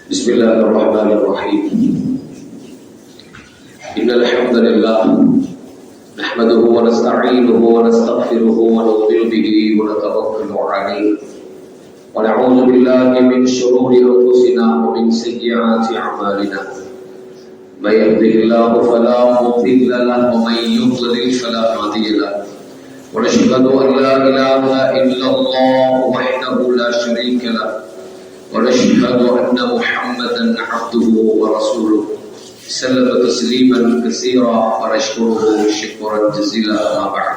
بسم الله الرحمن الرحيم. إن الحمد لله نحمده ونستعينه ونستغفره ونؤمن به ونتوكل عليه ونعوذ بالله من شرور أنفسنا ومن سيئات أعمالنا. من يهده الله فلا مضل له ومن يضلل فلا هادي له. ونشهد أن لا إله إلا الله وحده لا شريك له ونشهد أن محمدا عبده ورسوله سلم تسليما كثيرا ونشكره شكرا جزيلا. أما بعد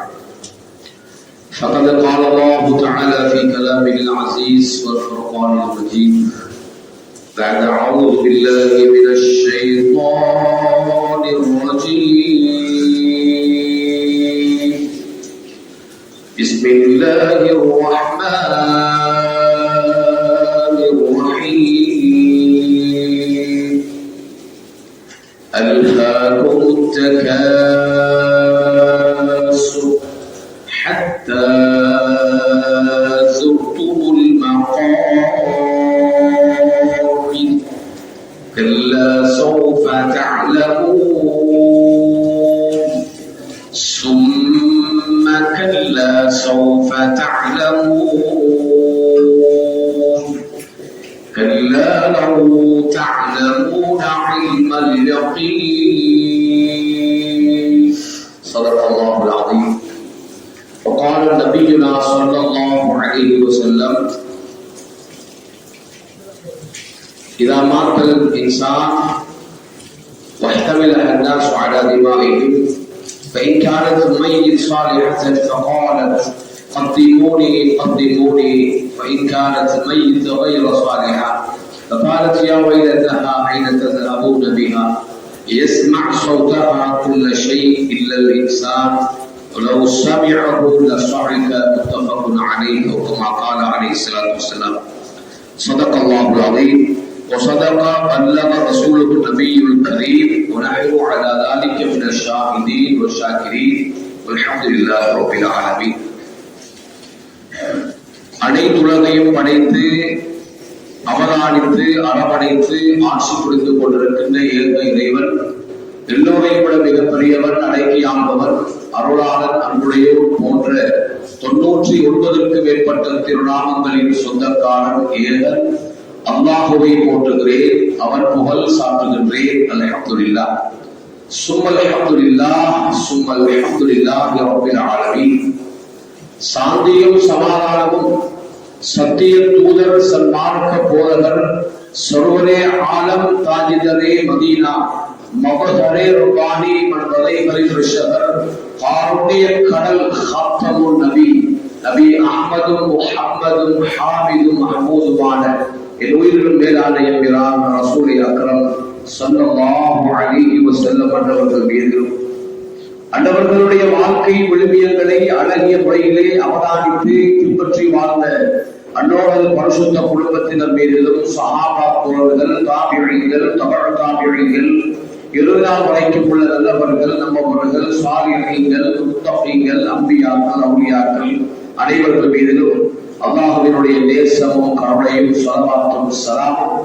فقد قال الله تعالى في كلامه العزيز والفرقان المجيد بعد أعوذ بالله من الشيطان الرجيم بسم الله الرحمن الرحيم. ألهاكم التكاثر حتى زرتم المقابر كلا سوف تعلمون ثم كلا سوف تعلمون كلا لو تعلمون علم اليقين. صدق الله العظيم. وقال نبينا صلى الله عليه وسلم إذا مات الإنسان واحتمل الناس على دمائهم فإن كانت ميت صالحة فقالت قدموني قدموني، فإن كانت ميت غير صالحة فقالت يا ويلتها أين تذهبون بها؟ يسمع صوتها كل شيء إلا الإنسان ولو سمعه لصعق. متفق عليه أو كما قال عليه الصلاة والسلام. صدق الله العظيم وصدق بلغ رسوله النبي الكريم ونحن على ذلك من الشاهدين والشاكرين والحمد لله رب العالمين. அனைத்துலகையும் படைத்து அவதானித்து அரவணைத்து ஆட்சி புரிந்து கொண்டிருக்கின்ற ஏக இறைவன், எல்லோரையும் விட மிகப்பெரியவன், அடக்கியாம்பவர், அருளாளன், அன்புடையோர் போன்ற 99க்கு மேற்பட்ட திருநாமங்களின் சொந்தக்காரன் ஏகன் அல்லாஹுவை போற்றுகிறேன், அவன் புகழ் சாற்றுகின்றேன். அல்ஹம்துலில்லாஹ் சும்மல் அல்ஹம்துலில்லாஹ் சும்மல் அல்ஹம்துலில்லாஹி ரப்பில் ஆலமீன். சாந்தியும் சமாதானமும் சத்திய தூதர், சன்மார்க்க போதகர், சர்வரே ஆலம், தாஜிதரே மதீனா, மபதரே ருபானி, மன்வரை பரிசுஷகர், காருண்ய கடல், ஹாத்தமுன் நபி, நபி அஹ்மதும் முஹம்மதும் ஹாமிதும் மஹமூதுமான என் உயிரிலும் மேலான எம்பிரான் ரசூல் அக்ரம் ஸல்லல்லாஹு அலைஹி வஸல்லம் அன்னவர்கள் மீதிலும் அன்னவர்களுடைய வாழ்க்கை விழுமியங்களை அழகிய முறையிலே அவதானித்து பின்பற்றி வாழ்ந்த அன்னோரது பரிசுத்த குடும்பத்தினர் மீதிலும் சஹாபா தோழர்கள், தாபிஈன்கள், தபஅ தாபிஈன்கள், இறுதிநாள் வரைக்கும் உள்ள நல்லவர்கள், நம்மவர்கள், சாலிஹீன்கள், முத்தகீன்கள், அம்பியாக்கள், அவுலியாக்கள் அனைவர்கள் மீதிலும் அல்லாஹ்வினுடைய நேசமும் கருணையும் ஸலவாத்தும் ஸலாமும்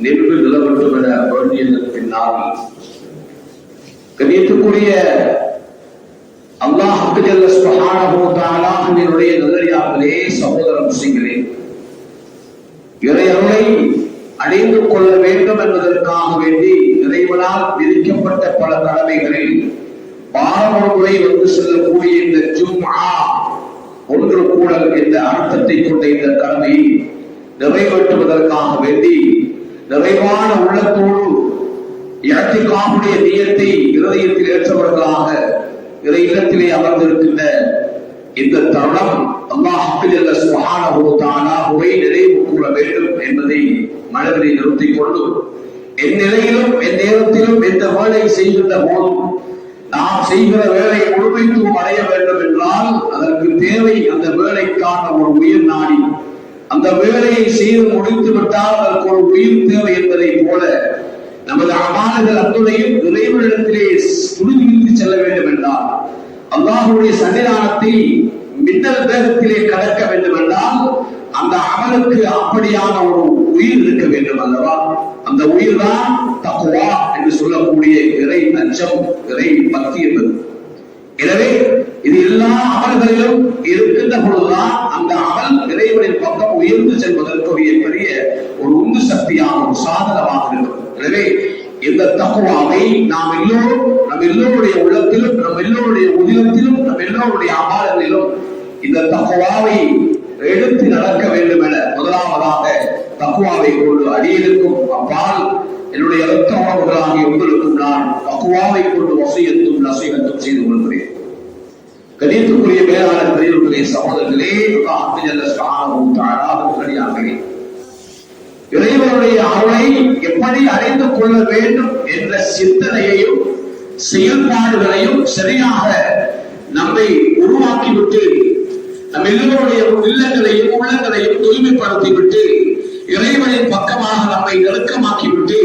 நின்று நிலவட்டும் என வேண்டியதன் பின்னால் கண்ணியத்துக்குரிய அல்லாஹ் ஜல்ல சுப்ஹானஹு வ தஆலாவினுடைய நல்லடியார்களே, சகோதர முஸ்லிம்களே, இறை அருளை அடைந்து கொள்ள வேண்டும் என்பதற்காக வேண்டி இறைவனால் விதிக்கப்பட்ட பல கடமைகளில் வாரம் முறை வந்து செல்லக்கூடிய இந்த ஜும்ஆ ஒன்று கூடல் என்ற அர்த்தத்தை கொண்ட இந்த கடமையை நிறைவேற்றுவதற்காக வேண்டி நிறைவான உள்ளத்தோடு இஅ்திகாஃபுடைய நியத்தை இருதயத்தில் ஏற்றவர்களாக இறை இல்லத்திலே அமர்ந்திருக்கின்ற இந்த தருணம் அல்லாஹ் ஜல்ல சுப்ஹானஹு வ தஆலாவை நினைவு கூற வேண்டும் என்பதை மனதிலே நிறுத்திக் கொண்டு என் நிலையிலும் என் நேரத்திலும் எந்த வேலை செய்கின்ற போதும் நாம் செய்கிற வேலை முழுமைத்துவம் அடைய வேண்டும் என்றால் அதற்கு தேவை அந்த வேலைக்கான ஒரு உயிர் நாடி. அந்த வேலையை செய்து முடித்து விட்டால் அதற்கு ஒரு உயிர் தேவை என்பதை போல நமது அமால்கள் அத்துணையும் இறைவனிடத்திலே துணிவித்து செல்ல வேண்டும் என்றால், அல்லாஹ்வுடைய சன்னிதானத்தை மின்னல் வேகத்திலே கடக்க வேண்டும் என்றால் அந்த அமலுக்கு அப்படியான ஒரு உயிர் இருக்க வேண்டும் அல்லவா? அந்த உயிர் தான் தக்வா என்று சொல்லக்கூடிய இறை அச்சம், இறை பக்தி என்பது. எனவே இது எல்லா அமல்களிலும் இருக்கின்ற பொழுதுதான் அந்த அமல் இறைவனின் பக்கம் உயர்ந்து செல்வதற்குரிய பெரிய ஒரு உந்து சக்தியான ஒரு சாதனமாக இருக்கும். எனவே இந்த தக்வாவை நாம் எல்லோரும் நம் எல்லோருடைய உள்ளத்திலும், நம் எல்லோருடைய உதிரத்திலும், நம் எல்லோருடைய அமல்களிலும் இந்த தக்வாவை எடுத்து நடக்க வேண்டும் என முதலாவதாக தக்வாவை கொண்டு அடியெடுக்கும் அப்பால் என்னுடைய இரத்த உறவுகளாகிய உங்களுக்கும் நான் தக்வாவை கொண்டு வசியத்தும் நசீகத்தும் செய்து கொள்கிறேன். கணியத்துக்குரிய மேலான பெரியவர்களே, சகோதரர்களே, இறைவனுடைய அருளை எப்படி அறிந்து கொள்ள வேண்டும் என்ற சிந்தனையையும் செயல்பாடுகளையும் சரியாக நம்மை உருவாக்கிவிட்டு நம் எல்லோருடைய உள்ளங்களையும் தூய்மைப்படுத்திவிட்டு இறைவனின் பக்கமாக நம்மை நெருக்கமாக்கிவிட்டு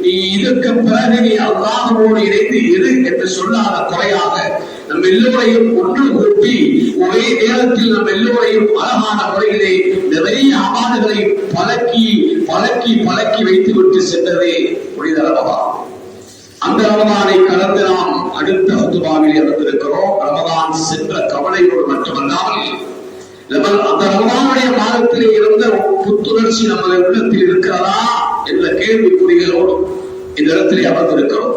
நீ இதற்கு பிறகு நீ அல்லாஹ்வோடு இணைந்து இரு என்று சொல்லாத குறையாக நம் எல்லோரையும் ஒன்று கூட்டி ஒரே நேரத்தில் நம் எல்லோரையும் அழகான முறையிலே நிறைய அமாதுகளை பழக்கி வைத்துவிட்டு சென்றதே புரிதல்லவா? அந்த ரமதானை கடந்து நாம் அடுத்த ஹுதுபாவில் இருந்திருக்கிறோம். ரமதான் சென்ற கவலையோடு மட்டுமல்லாமல் அந்த ரமதானுடைய மாதத்திலே இருந்த புத்துணர்ச்சி நமது உள்ளத்தில் இருக்கிறதா என்ற கேள்விக்குறிகளோடு இந்த இடத்திலே அமர்ந்திருக்கிறோம்.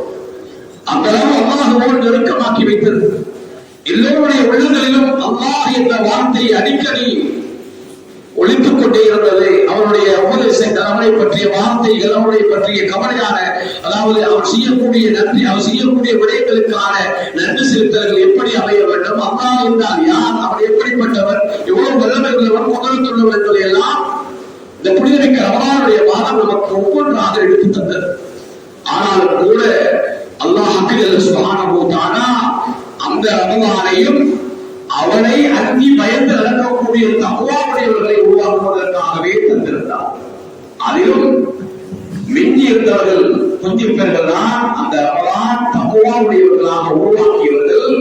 அந்த அளவு அல்லாஹ்வோடு நெருக்கமாக்கி வைத்தது. எல்லோருடைய உள்ளங்களிலும் அல்லாஹ் என்ற வார்த்தையை அடிக்கடி ஒழித்துக் கொண்டே இருந்தது. அவருடைய அவனை பற்றிய வார்த்தைகள், அவனை பற்றிய கவலையான, அதாவது அவர் செய்யக்கூடிய நன்றி, அவர் செய்யக்கூடிய விடயங்களுக்கான நன்றி செலுத்தல்கள் எப்படி அமைய வேண்டும், அல்லாஹ் என்றால் யார், அவர் எப்படிப்பட்டவர், எவ்வளவு வல்லமை உள்ளவர், முதலுள்ளவர் என்பதை எல்லாம் இந்த புனிதமிக்க ரமலானுடைய மாதம் நமக்கு ஒவ்வொன்றாக எடுத்து தந்தது. ஆனாலும் கூட அல்லாஹ் சுப்ஹானஹு வ தஆலா அந்த ரமலானையும் அவனை அஞ்சி பயந்து நடக்கக்கூடிய தக்வாவுடையவர்களை உருவாக்குவதற்காகவே தந்திருந்தார். அதிலும் மிஞ்சி இருந்தவர்கள் கொஞ்சம் பேர்கள் தான் அந்த ரமலான் தக்வாவுடையவர்களாக உருவாக்கியவர்கள்.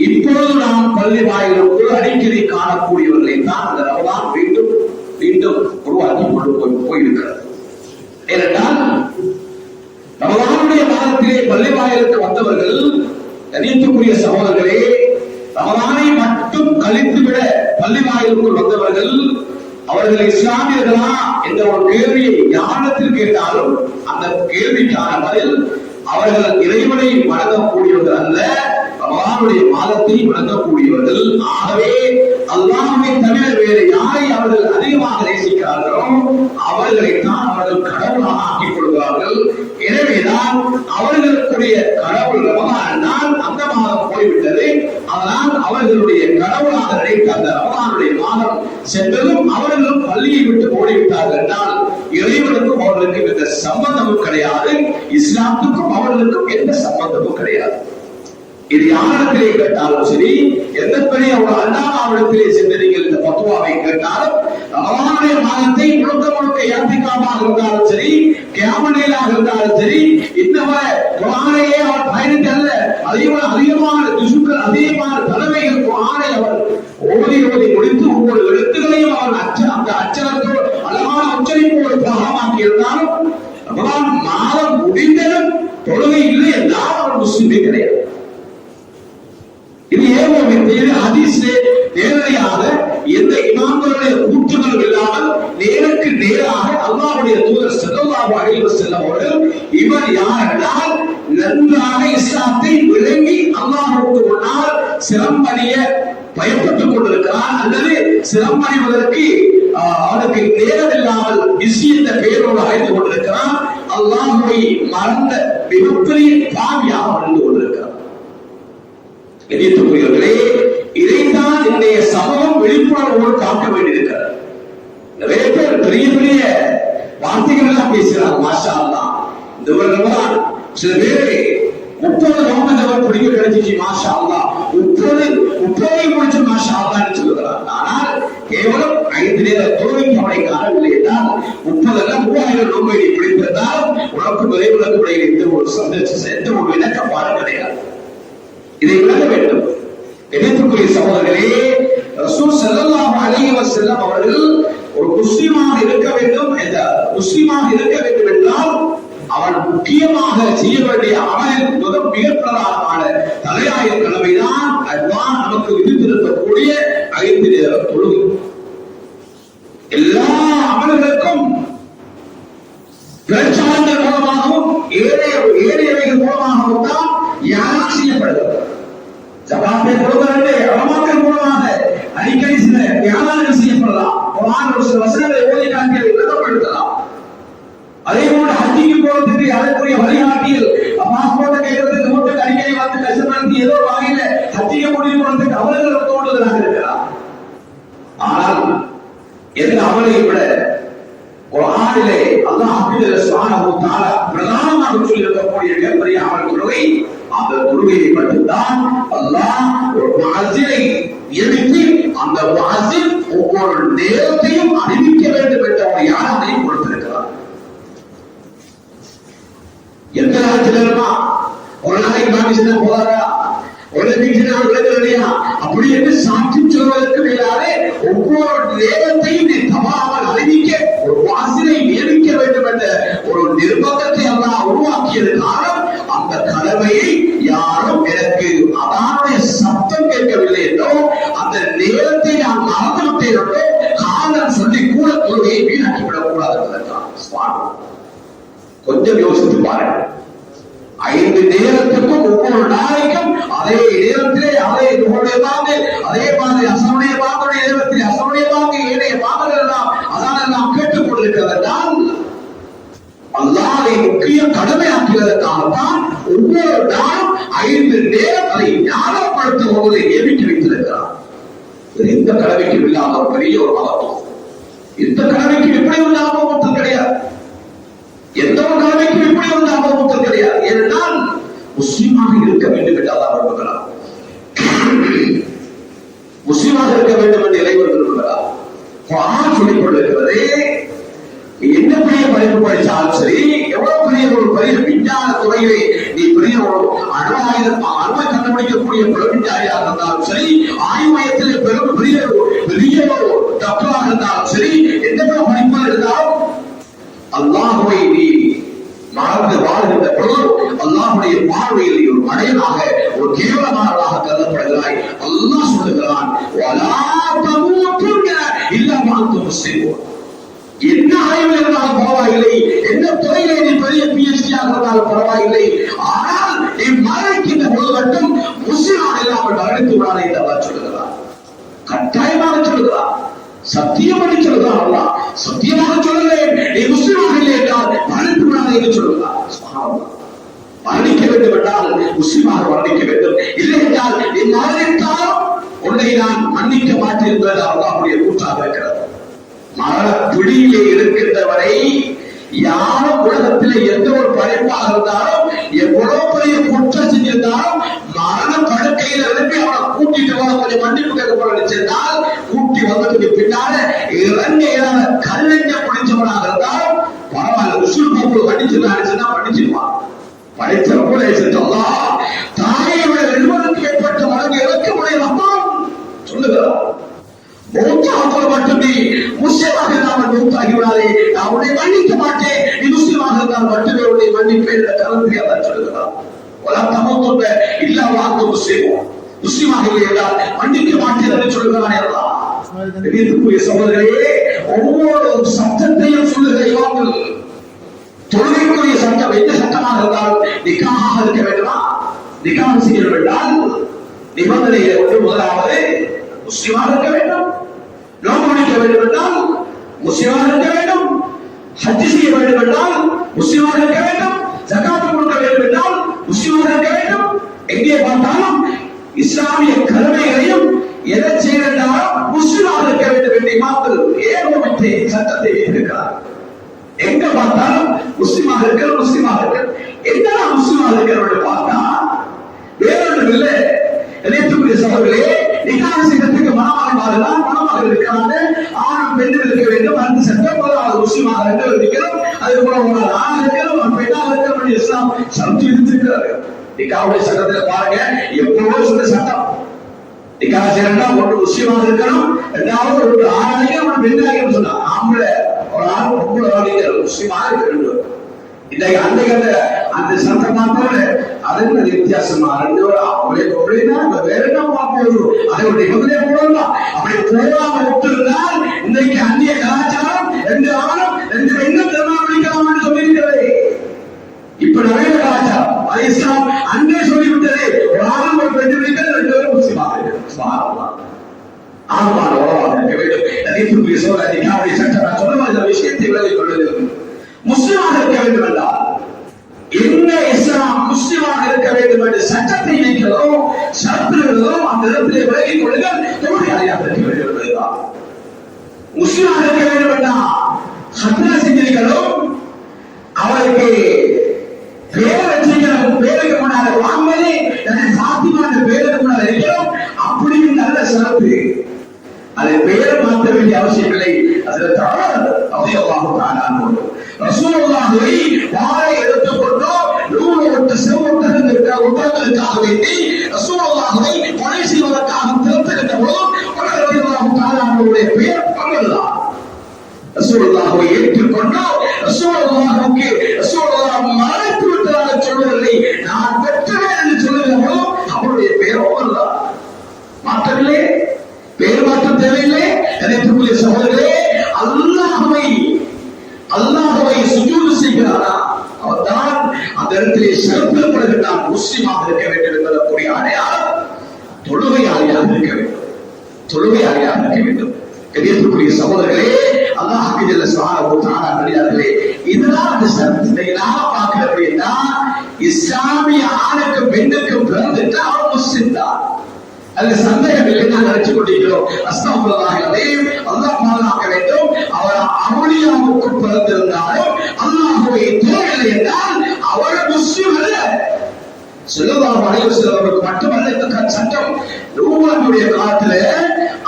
இப்பொழுது நாம் பள்ளி வாயிலுக்கு அடிக்கடி காணக்கூடியவர்களை தான் அந்த ரமலான் மீண்டும் உருவாக்கி கொண்டு போயிருக்கிறது. ஏனென்றால் ரமலானுடைய மாதத்திலே பள்ளி வாயிலுக்கு வந்தவர்கள், கணியத்துக்குரிய சகோதரர்களே, ரமலானை மட்டும் கழித்துவிட பள்ளி வாயிலுக்குள் வந்தவர்கள் அவர்கள் இஸ்லாமியர்களா என்ற ஒரு கேள்வியை ஞானத்தில் கேட்டாலும் அந்த கேள்விக்கான பதில் அவர்கள் இறைவனை வணங்கக்கூடியவர்கள் அல்ல, ரமலானுடைய மாதத்தை வணங்கக்கூடியவர்கள். ஆகவே அல்லாஹ்வை தவிர வேறு யாரை அவர்கள் அதிகமாக நேசிக்கிறார்களோ அவர்களைத்தான் அவர்கள் கடவுளாக ஆக்கிக் கொள்கிறார்கள். எனவேதான் அவர்களுக்குரிய கடவுள் ரமலான் தான் அந்த மாதம் போய்விட்டது. அதனால் அவர்களுடைய கடவுளாக நினைத்த அந்த ரமலானுடைய மாதம் சென்றதும் அவர்களும் பள்ளியை விட்டு ஓடிவிட்டார்கள் என்றால் இறைவனுக்கும் அவர்களுக்கும் எந்த சம்பந்தமும் கிடையாது, இஸ்லாத்துக்கும் அவர்களுக்கும் எந்த சம்பந்தமும் கிடையாது. இது யாரிடத்திலே கேட்டாலும் சரி, எந்த பெரிய ஒரு அல்லாஹ்விடத்திலே சென்று நீங்கள் இந்த பத்துவாவை கேட்டாலும் ரமலானுடைய மாதத்தை முழுக்க யாத்திகாவாக இருந்தாலும் சரி, கியாமலேலாக இருந்தாலும் சரி, இன்னவரை குர்ஆனையே அவர் பயணித்து அல்ல, அதிகமான துசுக்கள், அதிகமான தலைமைகள் குர்ஆனை அவர் ஓதி முடித்து ஒவ்வொரு எழுத்துக்களையும் அவர் அந்த அச்சரத்தோடு அழகான உச்சரிப்போடு பாகமாக்கி இருந்தாலும் ரமலான் மாதம் முடிந்ததும் தொழுகை இல்லை என்றால் அவர் முஸ்லிமே கிடையாது. இது ஏகோபித்து ஹதீஸிலே நேரடியாக எந்த இமாம்களுடைய கூற்றுகளும் இல்லாமல் நேருக்கு நேராக அல்லாஹ்வுடைய தூதர் ஸல்லல்லாஹு அலைஹி வஸல்லம் அவர்கள் இவர் யார் என்றால் நன்றாக இஸ்லாத்தை விளங்கி அல்லாஹ்வுக்கு முன்னால் சிரமணிய பயப்பட்டுக் கொண்டிருக்கிறார், அல்லது சிரமணிவதற்கு அவனுக்கு நேரம் இல்லாமல் பிஸி என்ற பெயரோடு அழைத்து கொண்டிருக்கிறார், அல்லாஹ்வை மறந்த மிகப்பெரிய பாவியாக வாழ்ந்து கொண்டிருக்கிறார். எதிர்த்துக்குரியவர்களே, இதைத்தான் இன்றைய சமூகம் விழிப்புணர்வோடு காக்க வேண்டியிருக்கிறது. நிறைய பேர் பெரிய வார்த்தைகள் எல்லாம் பேசுகிறாங்க. மாஷா அல்லாஹ், இந்த வருடம் சில பேரு 30 நோம்பு பிடிக்க கிடைச்சிச்சு, மாஷா அல்லாஹ், 30 முடிச்சு மாஷா அல்லாஹ் சொல்லுகிறார். ஆனால் கேவலம் 5 நேர தொழுகைக்கு அவனை காணவில்லை என்றால் 30,000 நோம்பை பிடித்திருந்தால் உனக்கு விரைவுடைய எந்த ஒரு சந்தேகம், எந்த ஒரு இணக்கப்பாடு கிடையாது. இதை விளக்க வேண்டும். எதிர்ப்புக்குரிய சகோதரர்களே, ரசூல் ஸல்லல்லாஹு அலைஹி வஸல்லம் அவர்கள் ஒரு முஸ்லிமாக இருக்க வேண்டும் என்றால் அவன் முக்கியமாக செய்ய வேண்டிய அமலின் மிக பிரதானமான தலையாய கடமைதான் அதுதான் நமக்கு விதித்திருக்கக்கூடிய 5 நேர தொழுகை. எல்லா அமல்களுக்கும் பிரச்சாரங்கள் மூலமாகவும் ஏழைகள் மூலமாகவும் தான் யாரும் செய்யப்படுகிறது. ஜகாத்தை கொடுக்கிறது அமல்கள் மூலமாக அடிக்கடி சில தியாகங்கள் செய்யப்படலாம். ஒரு சில வசனங்களை ஓதி காட்டியதை விளக்கப்படுத்தலாம். அதே போல ஹஜ்ஜிக்கு போறதுக்கு அதற்குரிய வழிகாட்டியில் பாஸ்போர்ட்டை கேட்கறதுக்கு நோட்டுக்கு அடிக்கடி வந்து கஷ்டப்படுத்தி ஏதோ வகையில ஹஜ்ஜிக்கு முடிவு போறதுக்கு அவர்கள் தோன்றுதலாக இருக்கிறார். ஆனால் எந்த அமலை விட ஒரு ஆணிலே அல்லாஹ் சுப்ஹானஹு வ தஆலா பிரதானமாக சொல்லி இருக்கக்கூடிய மிகப்பெரிய அமல் தொழுகை. அந்த தொழுகையை மட்டும்தான் அல்லாஹ் ஒரு முஅஸ்ஸினை நியமித்து அந்த முஅஸ்ஸின் ஒவ்வொரு நேரத்தையும் அறிவிக்க வேண்டும் என்ற ஒரு யானை கொடுத்திருக்கிறார். எந்த நேரத்திலமா ஒரு நாளைக்கு பாகிஸ்தா போறாரா அப்படி என்று சாட்சி சொல்வதற்கு மேலாலே ஒவ்வொரு நேரத்தையும் நீ தவறாமல் அறிவிக்க ஒரு வாசனை நியமிக்க வேண்டும் என்ற ஒரு நிர்பந்தத்தை எல்லாம் உருவாக்கியது காரணம் அந்த கடமையை யாரும் எனக்கு அதனுடைய சப்தம் கேட்கவில்லை என்றோ அந்த நேரத்தை நான் மறந்துவிட்டேன் என்றோ காரணம் சொல்லி கூட தொழுகையை வீணாக்கிவிடக் கூடாது என்பதற்கான கொஞ்சம் யோசித்து பாருங்கள். 5 நேரத்துக்கும் ஒவ்வொரு நாளைக்கும் அதே நேரத்திலே அதே நுகருடைய பாங்கு அதே மாதிரி அசனுடைய பாங்குடைய நேரத்தில் அசனுடைய பாங்கு ஏனைய பாங்குகள் எல்லாம் அதெல்லாம் கேட்டுக் கொண்டிருக்கிறதால் அல்லாஹ்வை முக்கிய கடமையாக்குவதற்காகத்தான் ஒவ்வொரு நாளும் 5 நேரம் அதை ஞானப்படுத்தும் ஒருவரை நியமித்து வைத்திருக்கிறார். இந்த கடமைக்கு இல்லாத ஒரு பெரிய ஒரு மகத்துவம். இந்த கடமைக்கு எப்படி ஒரு லாபம் கிடையாது. எந்த ஒரு கடமைக்கும் எப்படி ஒரு லாபம் கிடையாது. ஏனென்றால் முஸ்லிமாக இருக்க வேண்டும் என்று அல்லாஹ் விரும்புகிறார். முஸ்லிமாக இருக்க வேண்டும் என்று இறைவன் விரும்புகிறார். குர்ஆன் சொல்லிக் கொண்டிருக்கிறது. என்ன பெரிய படிப்பு படித்தாலும் சரி, எவ்வளவு பெரிய ஒரு விஞ்ஞான துறையிலே நீ பெரிய ஒரு அணுவை கண்டுபிடிக்கக்கூடிய விஞ்ஞானியாக இருந்தாலும் சரி, ஆய்வு மையத்திலே பெரிய ஒரு டாக்டராக இருந்தாலும் சரி, எந்த படிப்பாக இருந்தாலும் அல்லாஹ்வை நீ மறந்து வாழ்கின்ற பொழுது அல்லாஹ்வுடைய பார்வையில் ஒரு மடையனாக ஒரு கேவலமானவராக கருதப்படுகிறாய். அல்லாஹ் சொல்லுகிறான், வலா தமூதுன்ன இல்லா வஅன்தும் முஸ்லிமூன். என்ன ஆய்வு இருந்தாலும் பரவாயில்லை, என்ன துறையிலே நீ பெரிய PhD-யாக இருந்தாலும் பரவாயில்லை, ஆனால் நீ மரணிக்கின்ற பொழுது மட்டும் முஸ்லிமாக இல்லாமல் மரணித்து விடாதே என்று அல்லாஹ் சொல்லுகிறார். கட்டாயமாக சொல்லுகிறார். சத்தியம் பண்ணி சொல்லுகிறார். அல்லாஹ் சத்தியமாக சொல்லுகிறேன், நீ முஸ்லிமாக இல்லை என்றால் மரணித்து விடாதே என்று சொல்லுகிறார். மரணிக்க வேண்டும் என்றால் முஸ்லிமாக மரணிக்க வேண்டும், இல்லை என்றால் நீ மரணித்தாலும் உன்னை நான் மன்னிக்க மாட்டேன் என்பது அல்லாஹ்வுடைய கூற்றாக இருக்கிறது. மரண பிடியிலே இருக்கின்றவரை யாரும் உலகத்திலே எந்த ஒரு படைப்பாக இருந்தாலும் எவ்வளவு பெரிய குற்றம் செஞ்சிருந்தாலும் மரண படுக்கையில் எழுப்பி அவனை கூட்டிட்டு வர கொஞ்சம் மன்னிப்பு கேட்க போற சென்றால் கூட்டி வந்ததுக்கு பின்னால இறங்க ஏதாவது கல்லெஞ்ச பிடிச்சவனாக இருந்தாலும் பரவாயில்ல, உசுல் போக்குள் வண்டிச்சுன்னா படிச்சிருவான். படித்த போல சென்றோம் தாயை விட வெல்வதற்கு ஏற்பட்ட வழங்க இறக்க முடியலாமா சொல்லுகிறார். மட்டுமே முஸ்லிமாக இல்லாமல் மூத்தாகிவிடாதே, நான் உன்னை மன்னிக்க மாட்டேன், நீ முஸ்லிமாக இருந்தால் மட்டுமே உன்னை மன்னிப்பேன் என்ற கலந்துரையாதான் சொல்லுகிறார். தமத்துவ இல்லா வாக்கு முஸ்லிமாக இல்லை என்றால் மன்னிக்க மாட்டேன் என்று சொல்லுகிறானே அல்லா. சகோதரர்களே, ஒவ்வொரு சட்டத்தையும் சொல்லுகிற இவர்கள் தொழுகைக்குரிய சட்டம் எந்த சட்டமாக இருந்தாலும் நிக்காக இருக்க வேண்டுமா? நிக்காக செய்ய வேண்டால் நிபந்தனைகளை ஒன்று முதலாவது முஸ்லிமாக இருக்க வேண்டும், நோன்பு முடிக்க வேண்டும் என்றால் முஸ்லிமாக இருக்க வேண்டும், ஹஜ் செய்ய வேண்டும் என்றால் முஸ்லிமாக இருக்க வேண்டும், ஜகாத் கொடுக்க வேண்டும் என்றால் முஸ்லிமாக இருக்க வேண்டும். எங்கே பார்த்தாலும் இஸ்லாமிய கடமைகளையும் எதை செய்தாலும் முஸ்லிமாக இருக்க வேண்டும் என்று இமாம்கள் ஏகோபித்து சட்டத்தை வைத்திருக்கிறார். எங்க பார்த்தாலும் முஸ்லிமாக இருக்க என்ன முஸ்லிமாக இருக்கிற பார்த்தா வேறொன்றும் இல்லை. இணையத்துக்குரிய சகோதரர்களே, நிக்காஹ் செய்யறதுக்கு மணமாக இருக்கிறாங்க, ஆணும் பெண்ணும் இருக்க வேண்டும். அந்த சட்டம் முஸ்லிமாக இருக்கிறோம், அதுக்கப்புறம் ஆண் இருக்கிறோம், பெண்ணாக இருக்கிறோம், இஸ்லாம் சட்டம் விதித்திருக்கிறார்கள். நிக்காஹுடைய சட்டத்தில் பாருங்க, எப்பவோ சொன்ன சட்டம், நிக்காசா ஒன்று முஸ்லிமாக இருக்கணும், இரண்டாவது ஒரு ஆணாக ஒரு பெண்ணாக சொன்னா ஆம்பளை ஒரு ஆள் பொம்பளை முஸ்லிமாக இருக்க வேண்டும். இன்றைக்கு அந்த சந்தர்ப்பத்தோட அது வித்தியாசமா ரெண்டு அவளே பொம்பளைனா வேற என்ன பார்ப்போம், அதை ஒரு நிபந்தனை போடலாம். அப்படி போடாம விட்டிருந்தால் இன்றைக்கு அந்நிய கலாச்சாரம் ரெண்டு ஆணும் ரெண்டு பெண்ணும் திருமணம் முடிக்கலாம் என்று சொல்லியிருக்கிறது. இப்ப நிறைய கலாச்சாரம் அது இஸ்லாம் அன்றே சொல்லிவிட்டது. ஒரு ஆணும் ஒரு பெண்ணு முடிக்கிறது ரெண்டு பேரும் முஸ்லிமாக ஆணுமான உறவாக இருக்க வேண்டும். நதித்துக்குரிய சோழ சட்டம் இந்த விஷயத்தை விலகிக் கொள்வது முஸ்லிமாக இருக்க வேண்டும் என்றால் என்ன இஸ்லாம் முஸ்லிமாக இருக்க வேண்டும் என்று சட்டத்தை வைக்கிறோம், சட்டத்திலும் அந்த இடத்திலே விலகிக் கொள்ளுங்கள். தொழிலாளியாக இருக்க வேண்டும் என்பதுதான் முஸ்லிமாக இருக்க வேண்டும் என்றால் சட்டத்தை செஞ்சிருக்கிறோம். அவருக்கு பேர் வச்சிருக்கிறோம், பேருக்கு முன்னால வாங்கலே சாத்தியமான பேருக்கு முன்னால இருக்கிறோம். அப்படியும் நல்ல சிறப்பு. அதை பெயர் மாற்ற வேண்டிய அவசியம் இல்லை. ரசூலுல்லாஹி வாளை எடுத்துக்கொண்டோ 108 செவ்வொட்டகம் இருக்கிற ஒட்டகங்களுக்காக வேண்டி ரசூலுல்லாஹை கொலை செய்வதற்காக திறத்திருந்த போதும் பெயர் பங்கல்தான். ரசூலுல்லாஹை ஏற்றுக்கொண்டோ ரசூலுல்லாஹுக்கு ரசூலுல்லாஹ் மறைத்து விட்டதாக சொல்வதில்லை, நான் பெற்றேன் என்று சொல்லுகிற போதும் அவருடைய பெயர் ஒவ்வொருதான். மாற்றவில்லை, பெயர் மாற்றம் தேவையில்லை. எனக்குரிய சகோதரர்களே, அல்லாஹ்வை சுஜூது செய்கிறாரா அவர் தான் அந்த இடத்திலே சிறப்பிக்கப்படுகிறார். முஸ்லிமாக இருக்க வேண்டும் என்பதற்குரிய அடையாளம் தொழுகையாளியாக இருக்க வேண்டும், தொழுகையாளியாக இருக்க வேண்டும். கண்ணியத்துக்குரிய சகோதரர்களே, அல்லாஹ்வுக்கு ஜல்ல ஸுப்ஹானஹு வ தஆலா அடியார்களே, இதெல்லாம் அந்த சட்டத்தை நாம பார்க்கிறோம்னா இஸ்லாமிய ஆணுக்கு பெண்ணுக்கு பிறந்துட்டு அவர் முஸ்லிம் தான். அதுல சந்தேகம் இல்லை. நான் நினைச்சு கொண்டிருக்கிறோம் அஸ்தக்ஃபிருல்லாஹ் அலீம், அல்லாஹ் பாதுகாக்க வேண்டும். அவர் அவுலியாவுக்கு பிறந்திருந்தாலும் அல்லாஹ்வை தேவையில்லை என்றால் அவர் முஸ்லிம் அல்ல. ஸல்லல்லாஹு அலைஹி வஸல்லம் அவருக்கு மட்டுமல்ல இந்த சட்டம். நூஹுடைய காலத்துல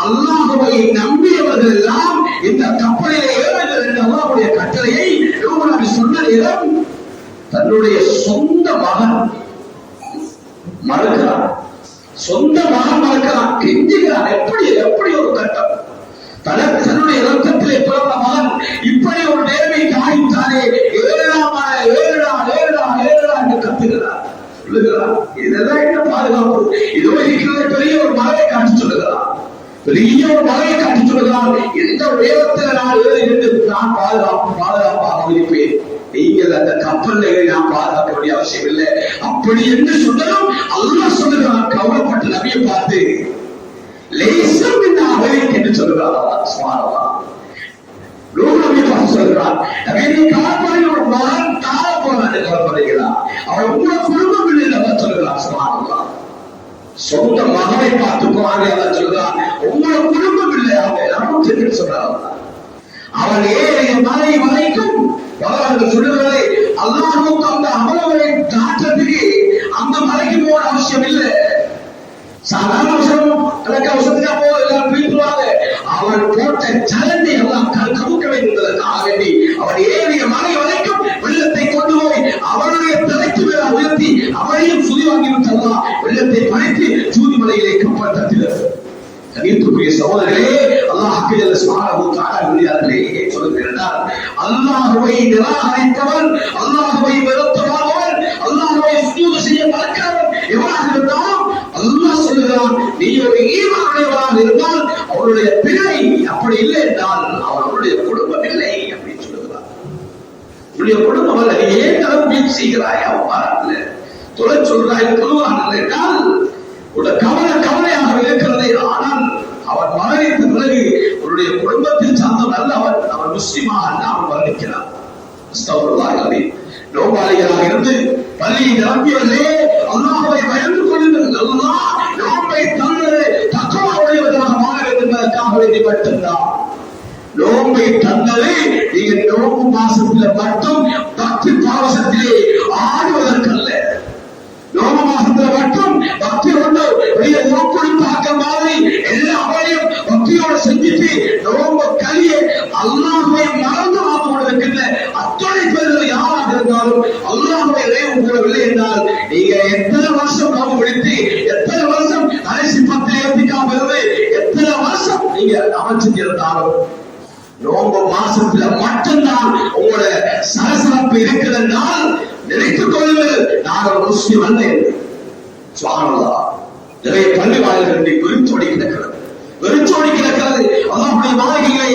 அல்லாஹ்வை நம்பியவர்கள் எல்லாம் இந்த கப்பலிலே ஏறுங்கள் என்ற அல்லாஹ்வுடைய கட்டளையை நூஹ் நபி சொன்ன நேரம் தன்னுடைய சொந்த மகன் மறுக்கிறார், சொந்த மகன் மறுக்கிறான், கெஞ்சுகிறான். எப்படி ஒரு கட்டம்! தன்னுடைய ரத்தத்திலே பிறந்த மகன் இப்படி ஒரு நேர்மைக்கு ஆயிட்டானே, ஏழா என்று கத்துகிறார், சொல்லுகிறார். இதெல்லாம் என்ன பாதுகாப்பு? இதோ இருக்கிற பெரிய ஒரு மலையை காட்டி சொல்லுகிறார், பெரிய ஒரு மலையை காட்டி சொல்லுகிறார். எந்த உயரத்தில் நான் ஏறி இருந்து நான் பாதுகாப்பாக இருப்பேன், நீங்கள் அந்த கப்பல்ல நான் பார்க்க வேண்டிய அவசியம் இல்லை. அப்படி என்று சொன்னதும் அல்லாஹ் சொல்லுகிறான், கவலைப்பட்ட நபியை பார்த்து லேசம் என்று சொல்லுகிறார். சொல்லுகிறார், ஒரு மகன் தாழ போனான்னு கவலைப்படுகிறார். அவன் உங்களோட குடும்பம் இல்லை சொல்லுகிறார். சொந்த மகனை பார்த்து போறாங்க சொல்லுகிறான், உங்களோட குடும்பம் இல்லை அவங்க சொல்றாங்க. அவன் ஏறிய மலை வரைக்கும் சொல்லுவதை அல்லாஹ்வுக்கு அந்த அமலவரை காட்டுறதுக்கு அந்த மலைக்கு போக அவசியம் இல்லை. சாதாரண அவசரம் எனக்கு அவசரத்துக்கா போக எல்லாரும் பிரித்துவாங்க. அவன் போட்ட சலனை எல்லாம் கவுக்க வேண்டியதற்காக வேண்டி அவன் ஏறிய மலை வரைக்கும் வெள்ளத்தை கொண்டு போய் அவனுடைய தலைக்கு மேல உயர்த்தி அவனையும் சுதி வாங்கிவிட்டதா வெள்ளத்தை படைத்து சூதி மலையிலே கப்பல் தட்டினர். கண்ணியத்துக்குரிய சகோதரர்களே, அல்லாஹ்வுக்கு ஜல்ல ஸுப்ஹானஹு வ தஆலா விளையாடலே சொல்லுகிறார். அல்லாஹ்வை நிராகரித்தவன், அல்லாஹ்வை வெறுத்தவன், அல்லாஹ்வை சுஜூது செய்ய மறுக்கிறவன் எவனாக இருந்தாலும் அல்லாஹ் சொல்லுகிறான், நீ ஒரு ஈமான் உடையவனாக இருந்தால் அவருடைய பிழை, அப்படி இல்லை என்றால் அவருடைய குடும்பம் இல்லை அப்படின்னு சொல்லுகிறார். உன்னுடைய குடும்பம் அல்ல, நீ ஏன் முயற்சி செய்கிறாய்? அவ்வாறு தொலை சொல்றாய், தொழுவான் என்றால் கவலையாக இருக்கிறது. ஆனால் அவன் மரணித்த பிறகு அவருடைய குடும்பத்தில் சார்ந்தவன் அல்ல, அவன் முஸ்லிமாக அல்ல, அவன் மரணிக்கிறான். நோபாளிகளாக இருந்து பள்ளியை நிரம்பியவர்களே, அல்லாஹ்வை பயந்து கொள்ளுங்கள். அல்லாஹ் நோன்பை தந்தது தக்வா உடையவர்களாக மாற வேண்டும் என்பதற்காக வேண்டி மட்டும்தான். நோன்பை தந்தது நீங்கள் நோன்பு மாசத்தில் மட்டும் பக்தி பாவசத்திலே ஆடுவதற்கல்ல. நோன்பு மாசத்துல மட்டும் பக்தி கொண்டு வெளியே நோக்கொடுப்பாக்க மாதிரி எல்லா அவளையும் பக்தியோட செஞ்சுட்டு நோன்பு கலிய அல்லாஹ்வை மறந்து வாங்க கொடுக்கின்ற அத்தனை பேர்கள் யாராக இருந்தாலும் அல்லாஹ்வை இறைவன் கூறவில்லை என்றால் நீங்க எத்தனை வருஷம் நோன்பு பிடித்து எத்தனை வருஷம் கடைசி 10 ஏத்திக்கா இஸ்லாம் இருந்து எத்தனை வருஷம் நீங்க அமைச்சிருந்தாலும் நோன்பு மாசத்துல மட்டும்தான் உங்களோட சலசலப்பு இருக்கிறதால் நினைத்துக் கொள்ளுங்கள் நான் ஒரு முஸ்லிம் அல்ல என்று. சுப்ஹானல்லாஹ். நிறைய பள்ளி வாயில்கள் வெறிச்சோடி கிடக்கிறது, வெறிச்சோடி கிடக்கிறது. அல்லாஹ்வுடைய மாளிகையிலே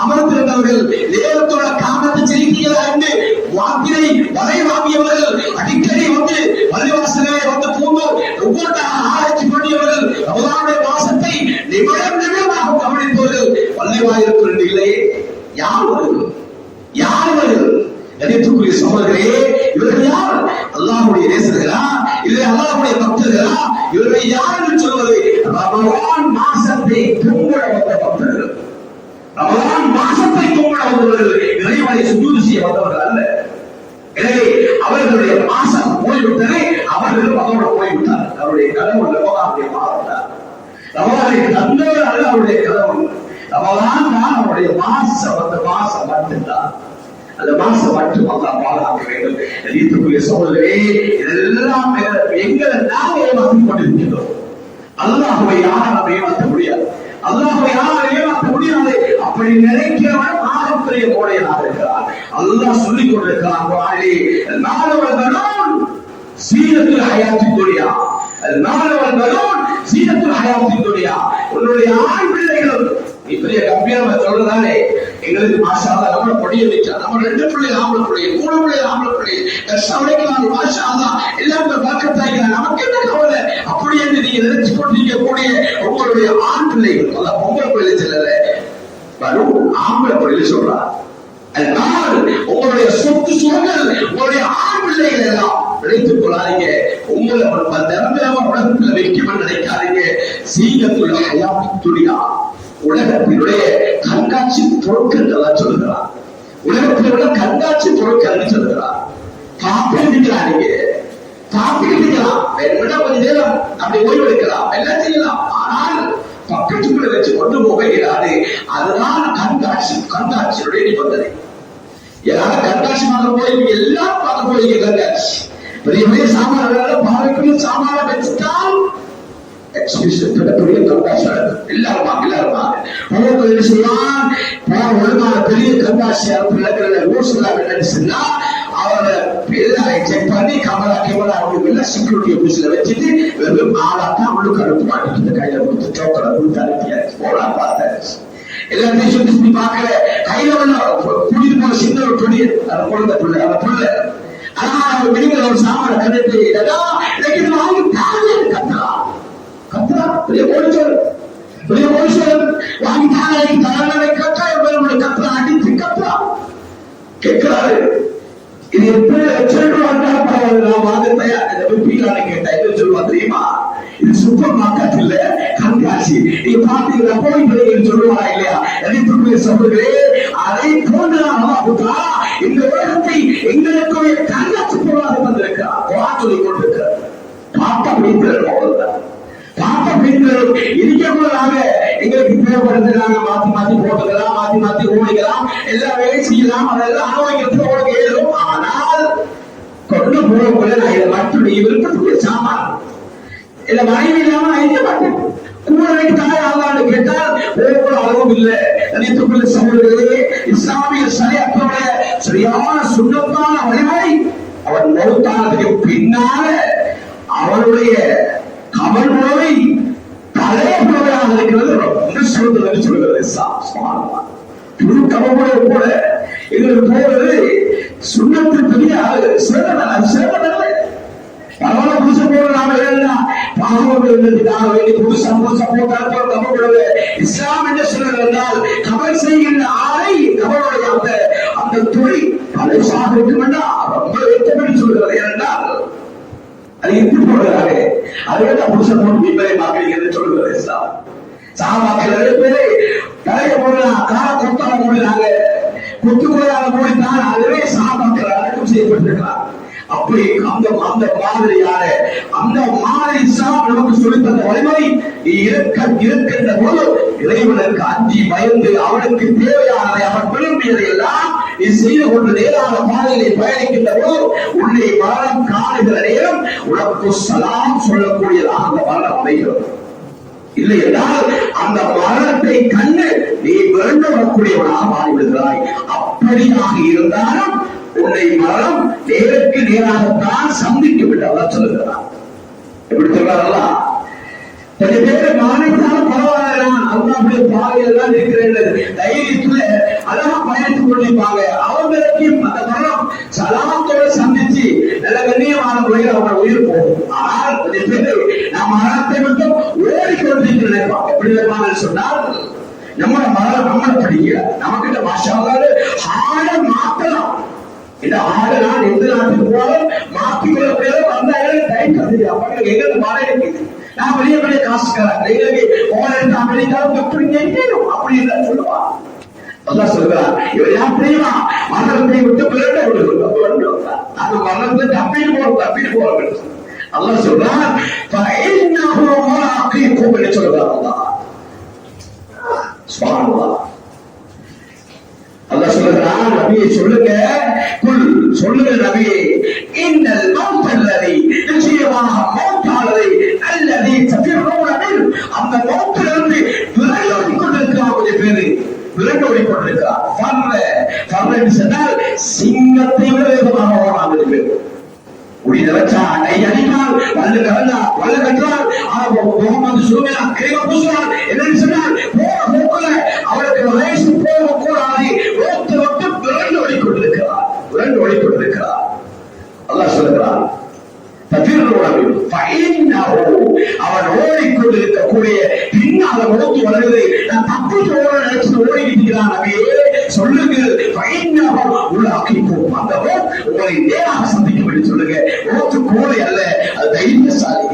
அமர்ந்திருந்தவர்கள் நேரத்தோட காரணத்தை செலுத்தியதா என்று வாக்கினை வரை வாங்கியவர்கள் அடிக்கடி வந்து பள்ளிவாசலே வந்து பூந்து ஒவ்வொன்றாக ஆராய்ச்சி பண்ணியவர்கள் ரமலானுடைய மாசத்தை நிமிடம் நிமிடமாக கவனிப்பவர்கள் பள்ளி வாயிலுக்கு இல்லையே. யார் வருகிறது? யார் வருகிறது? கணித்துக்குரிய சகோதரர்களே, இவர்கள் யார்? அல்லாஹ்வுடைய நேசர்களா? இல்லை அல்லாஹ்வுடைய பக்தர்களா? இவர்கள் யார் என்று சொல்வது? ரமலான் மாசத்தை கும்பிட வந்த பக்தர்கள், ரமலான் மாசத்தை கும்பிட வந்தவர்கள், இறைவனை சுஜூது செய்ய வந்தவர்கள் அல்ல. எனவே அவர்களுடைய மாசம் போய்விட்டது, அவர்களும் அதோட போய்விட்டார். அவருடைய கடவுள் ரமலானுடைய மாதம், ரமலானை தந்தவர் அல்ல அவருடைய கடவுள். ரமலான் தான் அவருடைய மாசம், அந்த மாசம் மட்டும்தான். அந்த மாசம் மட்டும் அல்லாஹ் பாதுகாக்க வேண்டும். கணித்துக்குரிய சகோதரரே, இதெல்லாம் எங்களை நாங்கள் ஏமாற்றிக் கொண்டிருக்கிறோம். அல்லாஹ்வை யாராலும் ஏமாற்ற முடியாது, அல்லாஹ்வை யாராலும் ஏமாற்ற முடியாது. அப்படி நினைக்கிறவன் ஆகப்பெரிய கோடையனாக இருக்கிறான். அல்லாஹ் சொல்லிக் கொண்டிருக்கிறான் குர்ஆனிலே, நாலவல் பனூன் சீனத்துல் ஹயாத்தித் துன்யா, நாலவல் பனூன் சீனத்துல் ஹயாத்தித் துன்யா. உன்னுடைய ஆண் பிள்ளைகளும் நீ பெரிய கம்பீரமா சொல்றதானே, எங்களுக்கு மாஷா அல்லாஹ் நம்மள பொடிய வச்சா, நம்ம 2 பிள்ளைகள் ஆம்பளை பிள்ளைகள், 3 பிள்ளைகள் ஆம்பளை பிள்ளைகள், கஷ்டப்படைக்கலாம் மாஷா அல்லாஹ் எல்லாமே பக்கத்தாய்க்கலாம், நமக்கு என்ன கவலை அப்படி என்று நீங்க நினைச்சு கொண்டிருக்க கூடிய உங்களுடைய ஆண் பிள்ளைகள், அதான் பொம்பளை பிள்ளை செல்லல, வரும் ஆம்பளை பிள்ளைகள் சொல்றார். அதனால் உங்களுடைய சொத்து சுகங்கள் உங்களுடைய ஆண் பிள்ளைகள் எல்லாம் நினைத்துக் கொள்ளாதீங்க. உங்களை நிரந்தரமா உலகத்தில் வைக்கும் நினைக்காதீங்க. சீனத்துள்ள ஹயாத்தித் துன்யா, உலகத்தினுடைய கண்காட்சி பொருட்கள் எல்லாம் சொல்லுகிறார். உலகத்தில் உள்ள கண்காட்சி பொருட்கள் சொல்லுகிறார். காப்பிடுக்கலாம், நீங்க காப்பிடுக்கலாம், கொஞ்ச நேரம் அப்படி ஓய்வு எடுக்கலாம், எல்லாம் செய்யலாம். ஆனால் பக்கத்துக்குள்ள வச்சு கொண்டு போக இயலாது. அதனால் கண்காட்சி, கண்காட்சியுடைய நிபந்தனை. ஏதாவது கண்காட்சி பார்க்க போய் எல்லாம் பார்க்க போய் கண்காட்சி பெரிய பெரிய சாமான பார்வைக்குள்ள சாமான வச்சுட்டால் பெரிய கண்காட்சி எல்லாருமா எல்லாரும் செய்வான். ஒழுங்கான பெரிய கண்காட்சி சொன்னா அவரை செக் பண்ணி கமலா கேமரா அவங்க செக்யூரிட்டி ஆபீஸ்ல வச்சுட்டு வெறும் ஆளாத்தான் அவளுக்கு அனுப்ப மாட்டேங்குது. கையில கொடுத்து டோக்கனை கொடுத்து அனுப்பியாச்சு, போடா பார்த்தாரு. எல்லாத்தையும் சுத்தி சுத்தி பார்க்கல, கையில உள்ள குடிட்டு போன சின்ன ஒரு துணி குழந்தை புள்ள, அந்த புள்ள ஆனா அவங்க வெளியில ஒரு சாமான கண்டுட்டு வாங்கி தானே கத்துறான், கத்துறான். பெரிய போலீஸ்வர், பெரிய போலீஸ்வர் வாங்கி தானே தலைவரை கட்டா இவருடைய கத்துறான், அடித்து கத்துறான். கேட்கிறாரு, இது எப்படி சொல்லுவாங்க? நான் வாங்க தயார் பீலான கேட்டா என்ன சொல்லுவா தெரியுமா? இது சூப்பர் மார்க்கெட் இல்ல, கண்காட்சி. நீங்க பாத்தீங்கன்னா போய் சொல்லுவாரா இல்லையா? எதிர்ப்புக்குரிய சகோதரர்களே, அதை போன்றுதான் இந்த உலகத்தை எங்களுக்கு கண்காட்சி பொருளாக தந்திருக்கிறார், சொல்லிக் கொண்டிருக்கிறார். பாப்பா பிடித்தல் அவ்வளவுதான், பாப்பா பிடித்தல் இருக்கக்கூடாக எங்களுக்கு தேவைப்படுறது நாங்க மாத்தி மாத்தி போட்டுக்கலாம், மாத்தி மாத்தி ஓடிக்கலாம், எல்லா வேலையும் செய்யலாம், அதெல்லாம் அனுபவிக்கிறதுக்கு உங்களுக்கு ஏதும். ஆனால் கொண்டு போகக்குள்ள நான் இதை மட்டும் நீ விருப்பத்துக்குரிய சாமான் இல்ல மனைவி இல்லாம நான் இருக்க மாட்டேன். கூடலைக்கு தாய் ஆளான்னு கேட்டால் ஒவ்வொரு அளவும் இல்லை. நினைத்துக்குள்ள சகோதரர்களே, இஸ்லாமிய சரியத்தோடைய சரியான சுண்ணத்தான வழிமுறை அவன் மௌத்தானதுக்கு பின்னால அவனுடைய கமல் உணவை பழைய உணவையாக இருக்கிறது ரொம்ப சொல்றது சொல்கிறது. கமல் கூட எங்களுக்கு போவது சுண்ணத்து பெரிய சிறந்த பரவாயில்ல. புதுசா போட நாம புதுசா புதுசா போட்டால் இஸ்லாம் என்ன சொல்றது என்றால், கமல் செய்கின்ற ஆலை கமலுடைய அந்த அந்த தொழில் பழசாக இருக்கும் ரொம்ப வெற்றப்படி சொல்கிறது. ஏனென்றால் அது எப்படி போடுறாங்க, அதை புதுசா போட்டு மீன்பரை பார்க்கிறீங்க சொல்கிறது இஸ்லாம். சாபாக்கள் 2 பேரை தலைய போடலாம், கால கொத்தாக மூடினாங்க, கொத்துக்குள்ளாக மூடித்தான் அதுவே சாபாக்கள் அடக்கம் செய்யப்பட்டிருக்கிறார். அப்படி அந்த மாதிரியான அந்த மாதிரி இஸ்லாம் நமக்கு சொல்லித் தந்த வழிமுறை, நீ இருக்கின்ற போது இறைவனுக்கு அஞ்சி பயந்து அவனுக்கு தேவையானதை அவன் விரும்பியதை எல்லாம் நீ செய்து கொண்டு நேரான பாதையிலே பயணிக்கின்ற போது உன்னை மரணம் காணுகிற நேரம் உனக்கு சலாம் சொல்லக்கூடியதாக அந்த மரணம் அமைகிறது. இல்லை என்றால் அந்த மரணத்தை கண்டு நீ விரண்டு வரக்கூடியவனாக மாறிவிடுகிறாய். அப்படியாக இருந்தாலும் உன்னை மரணம் நேருக்கு நேராகத்தான் சந்திக்கும் என்று அவர் சொல்லுகிறார். எப்படி சொல்றாரா? கொஞ்சம் பேர் மாறித்தாலும் பரவாயில்ல, அல்லாஹ்வுடைய பாதையில் தான் இருக்கிறேன் தைரியத்துல அழகா பயணித்துக் கொண்டிருப்பாங்க. அவங்களுக்கு அந்த மரணம் சலாமத்தோடு சந்திச்சு நல்ல கண்ணியமான முறையில் அவங்க உயிர் போகும். ஆனால் கொஞ்சம் பேர் நாம் மரணத்தை மட்டும் ஓடிக்கொண்டிருக்க நினைப்பாங்க. எப்படி நினைப்பாங்க சொன்னால், நம்மளோட மரணம் நம்மளை படிக்கல, நம்மகிட்ட மாஷால்லாஹ் ஆட மாத்தலாம். இந்த ஆடு நான் எந்த நாட்டுக்கு போனாலும் மாற்றிக்கொள்ள முடியாது. அந்த டைம் தந்துச்சு அப்ப எங்களுக்கு மாறே இருக்குது. நான் பெரிய பெரிய காசுக்காரன் எங்களுக்கு போன அமெரிக்காவும் எப்படி நினைக்கணும் அப்படின்னு சொல்லுவான். அல்லாஹ் சொல்கிறார், இவர் யார் தெரியுமா? மரணத்தை விட்டு பிறந்த அது மரணத்தை தப்பிட்டு போறது. அல்லாஹ் சொல்றார், சொல்றார் அல்லாஹ். அல்லாஹ் சொல்றான், நபியே சொல்லுங்க, குல் சொல்லுங்க நபியே, இன்னல் மௌத் அல்லதி, நிச்சயமாக மௌத்தானது, அல்லதி தஃபிரூன மின், அந்த மௌத்திலிருந்து விரண்டோடிக் கொண்டிருக்கிறார். கொஞ்சம் பேரு விரண்டோடிக் கொண்டிருக்கிறார். ஃபர்ர சொன்னால் சிங்கத்தை விட வேகமாக ஓடாமல் பேர் உயிரை வச்சா கை அடிக்கால் வல்ல கலந்தா வல்ல கற்றால் முகமது சுருமையா கிரீம பூசுவார் என்னன்னு சொன்னால் போற போக்குல அவருக்கு வயசு போக கூடாது. ஓட்டு விட்டு விரண்டு ஓடிக்கொண்டிருக்கிறார். அல்லாஹ் சொல்லுகிறார், அவன் ஓடிக்கொண்டிருக்கக்கூடிய பின்னால முகத்து வருகிறது. நான் தப்பிச்சு ஓட நினைச்சு ஓடிக்கிறான். நபியே சொல்லுங்க, உள்ளாக்கிப்போம் அந்த உங்களை நேராக சந்திக்கும் என்று சொல்லுங்க. ஓட்டு கோலை அல்ல, அது தைரியசாலி.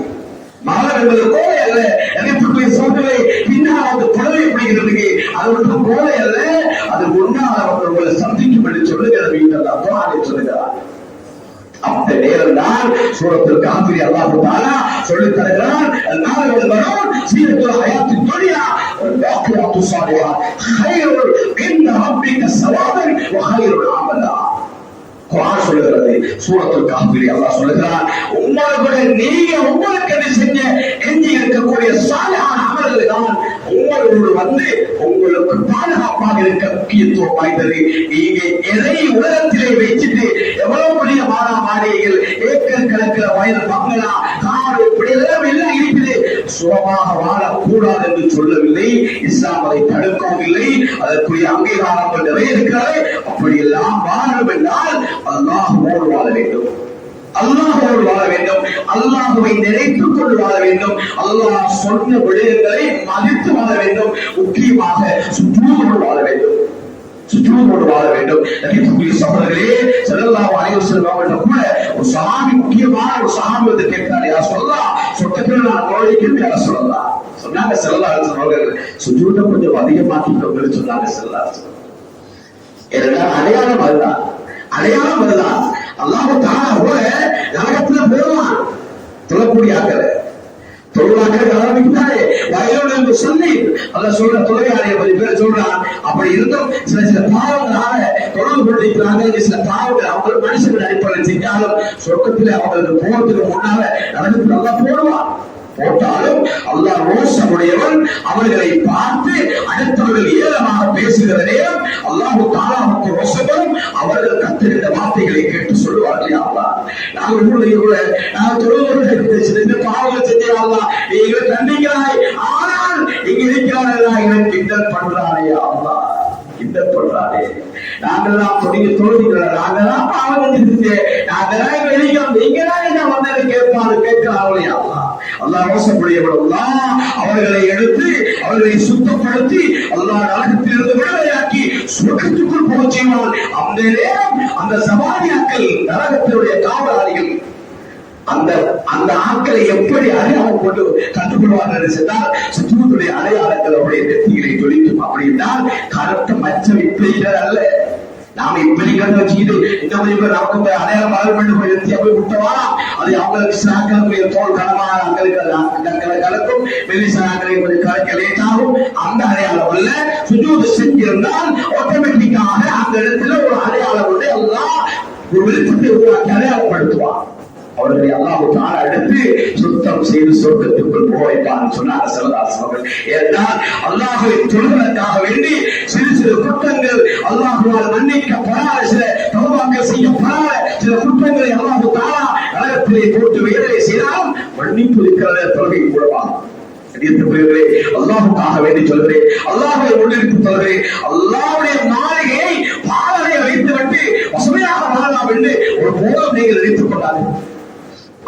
மரணம் என்பது கோலை அல்ல, எதிர்ப்புக்குரிய சோதனை பின்னால் வந்து புடவை பிடிக்கிறதுக்கு அது மட்டும் கோலை அல்ல, அது முன்னால் அவர்கள் உங்களை சந்திக்கும் என்று சொல்லுங்க. நபி சொல்லுகிறார். அந்த நேரம் தான் சூரத்துல் காஃபில் அல்லாஹ் தஆலா சொல்லித் தருகிறான், நாளைக்கு வரும் சீரத்துல் ஹயாத்துத் துன்யா வல் பாக்கியாத்து ஸாலிஹாத் கைருல் இன்த ரப்பிக ஸவாபன் வ கைருல் அமலா. குர்ஆன் சொல்லுகிறது, சூரத்துல் காஃபில் அல்லாஹ் சொல்லுகிறான், நீங்க உங்களுக்கு செஞ்ச எஞ்சி இருக்கக்கூடிய சாலிஹான அமல்கள் தான் உங்களோடு வந்து உங்களுக்கு பாதுகாப்பாக இருக்க முக்கியத்துவம் வாய்ந்தது. நீங்க எதை உலகத்திலே வச்சுட்டு எவ்வளவு பெரிய மாறிகள் ஏக்கர் கணக்கில் வயது பங்களா காடு இப்படி எல்லாம் எல்லாம் இருக்குது, சுகமாக வாழக்கூடாது என்று சொல்லவில்லை. இஸ்லாம் அதை தடுக்கவும் இல்லை. அதற்குரிய அங்கீகாரங்கள் நிறைய இருக்கிறது. அப்படி எல்லாம் வாழும் என்றால் அல்லாஹ்வோடு வாழ வேண்டும், அல்லாஹ்வோடு வாழ வேண்டும், அல்லாஹ்வை நினைத்துக் கொண்டு வாழ வேண்டும், அல்லாஹ் சொன்ன விடயங்களை மதித்து வாழ வேண்டும், முக்கியமாக சுற்றூரோடு வாழ வேண்டும், சுற்றூரோடு வாழ வேண்டும். நபித்துக்குரிய சகோதரர்களே, ஸல்லல்லாஹு அலைஹி வஸல்லம் அவர்கள் கூட ஒரு சஹாபி, முக்கியமான ஒரு சஹாபி வந்து கேட்டார், யா ஸல்லல்லாஹ் சொர்க்கத்தில் நான் நுழைக்கிறேன் யா ஸல்லல்லாஹ். சொன்னாங்க ஸல்லல்லாஹு அலைஹி வஸல்லம் அவர்கள், சுஜூதை கொஞ்சம் அதிகமாக்கிக்கோங்கன்னு சொன்னாங்க ஸல்லல்லாஹு அலைஹி வஸல்லம். ஏனென்றால் அடையாளம் அதுதான், அடையாளம் அதுதான். அல்லாஹ் தஆலா கூட நரகத்துல போடுவான் தொழக்கூடிய ஆக்களை, தொழுவாக்கள் ஆரம்பித்தாரே வயலோடு என்று சொல்லி அல்லாஹ் சொல்ற தொழுகையாளிய பல பேர் சொல்றான். அப்படி இருந்தும் சில பாவங்களால தொடர்பு கொண்டிருக்கிறாங்க. சில பாவங்கள் அவங்க மனுஷர்கள் அடிப்படையில் செஞ்சாலும் சொர்க்கத்தில் அவங்களுக்கு போறதுக்கு முன்னால நரகத்தில் அல்லாஹ் போடுவான். போட்டாலும் அல்லாஹ் ரோஷமுடையவன். அவர்களை பார்த்து அடுத்தவர்கள் ஏளனமாக பேசுகிற நேரம் அல்லாஹ் தஆலாவுக்கு ரோஷமும். அவர்கள் கத்திருந்த வார்த்தைகளை கேட்டு சொல்லுவார்கள், அல்லாஹ் நாங்கள் ஊழியர்கள நாங்கள் தொழுவர்கள் பாவங்கள் செஞ்சே அல்லாஹ் நீங்களை தண்டிக்கிறாய், ஆனால் இங்க இருக்கிறார்கள் எனக்கு கிண்டல் பண்றானே அல்லாஹ், கிண்டல் பண்றானே. நாங்கெல்லாம் தொழுகிறோம், நாங்கெல்லாம் பாவம் செஞ்சு நாங்கெல்லாம் வெளிக்கிறோம், நீங்கதான் என்ன வந்தது கேட்பாரு கேட்கிறாங்களே அல்லாஹ். அல்லாஹ் மோசமுடையவர்களாம். அவர்களை எடுத்து அவர்களை சுத்தப்படுத்தி அல்லாஹ் நரகத்திலிருந்து விடுதலையாக்கி சுவர்க்கத்துக்குள் போக செய்வான். அந்த நேரம் அந்த சமாதியாக்கள் நரகத்தினுடைய காவலாளிகள் அந்த ஆட்களை எப்படி அடையாளம் கொண்டு கண்டுகொள்வார்கள் என்றால் சுற்றுவதுடைய அடையாளங்கள் அவருடைய நெத்திகளை தொழிக்கும். அப்படி என்றால் கருத்த மற்ற இப்படிகள் அல்ல. நாம இப்படி கண்டு வச்சுக்கிட்டு இந்த மாதிரி நமக்கு அடையாளம் வளர வேண்டும் போய் விட்டவா, அது அவங்களுக்கு சாக்களுடைய தோல் கனமான அங்களுக்கு கலக்கும், மெல்லிசாக்களை கலக்க லேட்டாகும். அந்த அடையாளம் அல்ல. சுஜூது செஞ்சிருந்தால் ஆட்டோமேட்டிக்காக அந்த இடத்துல ஒரு அடையாளம் உண்டு. எல்லாம் ஒரு விருப்பத்தை உருவாக்கி அடையாளப்படுத்துவான். அவர்களை அல்லாஹ் தஆலா எடுத்து சுத்தம் செய்து சொர்க்கத்துக்குள் போக வைப்பார் சொன்னார் ஸல்லல்லாஹு அலைஹி வஸல்லம். ஏனென்றால் அல்லாஹ்வை தொழுவதற்காக வேண்டி சிறு சிறு குற்றங்கள் அல்லாஹ்வால் மன்னிக்கப்படாத, சில தௌபாக்கள் செய்யப்படாத சில குற்றங்களை அல்லாஹ் தஆலா நரகத்திலே போட்டு வேதனை செய்தாலும் மன்னிப்பு இருக்கிற தொழுகை மூலமாக அல்லாஹுக்காக வேண்டி சொல்கிறேன், அல்லாஹ்வை முன்னிறுத்தி சொல்கிறேன். அல்லாஹ்வுடைய மாளிகையை பாலனை வைத்துவிட்டு வசதியாக வாழலாம் என்று ஒரு போதும் நீங்கள் நினைத்துக் கொண்டார்கள்.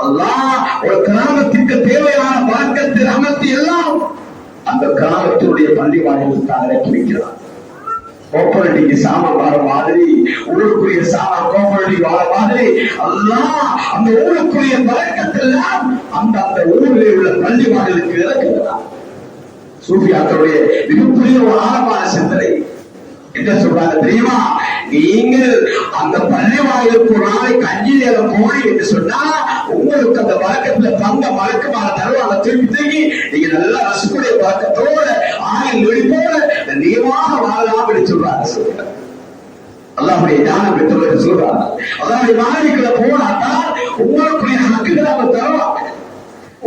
அல்லாஹ் ஒரு கிராமத்திற்கு தேவையான வழக்கத்தை அமர்த்தி எல்லாம் அந்த கிராமத்தினுடைய பள்ளி வாயிலுக்கு தான் இறக்கி வைக்கிறார். கோப்பரட்டிக்கு சாமான் வார மாதிரி, ஊருக்குரிய சாமான் கோப்பரட்டிக்கு வார மாதிரி அல்லாஹ் அந்த ஊருக்குரிய வழக்கத்தெல்லாம் அந்த அந்த ஊரிலே உள்ள பள்ளி வாயிலுக்கு இறக்குகிறார். சூஃபியாக்களுடைய மிகப்பெரிய ஒரு ஆழமான சிந்தனை என்ன சொல்றாங்க தெரியுமா? நீங்கள் அந்த பள்ளி வாயிலுக்கு ஒரு நாளைக்கு 5 நேரம் போனி என்று சொன்னா உங்களுக்கு அந்த வழக்கத்துல பங்க வழக்கமான தருவாங்க. திருப்பி நீங்க நல்லா ரசக்கூடிய வழக்கத்தோட ஆயில் வெடிப்போட நியமாக வாழலாம் என்று சொல்றாங்க. அல்லாஹ்வுடைய ஞானம் பெற்றவர்கள் சொல்றாங்க. அதாவது மாளிகைக்குள்ள போனாதான் உங்களுக்குரிய ஹக்குகளை அவங்க தருவாங்க,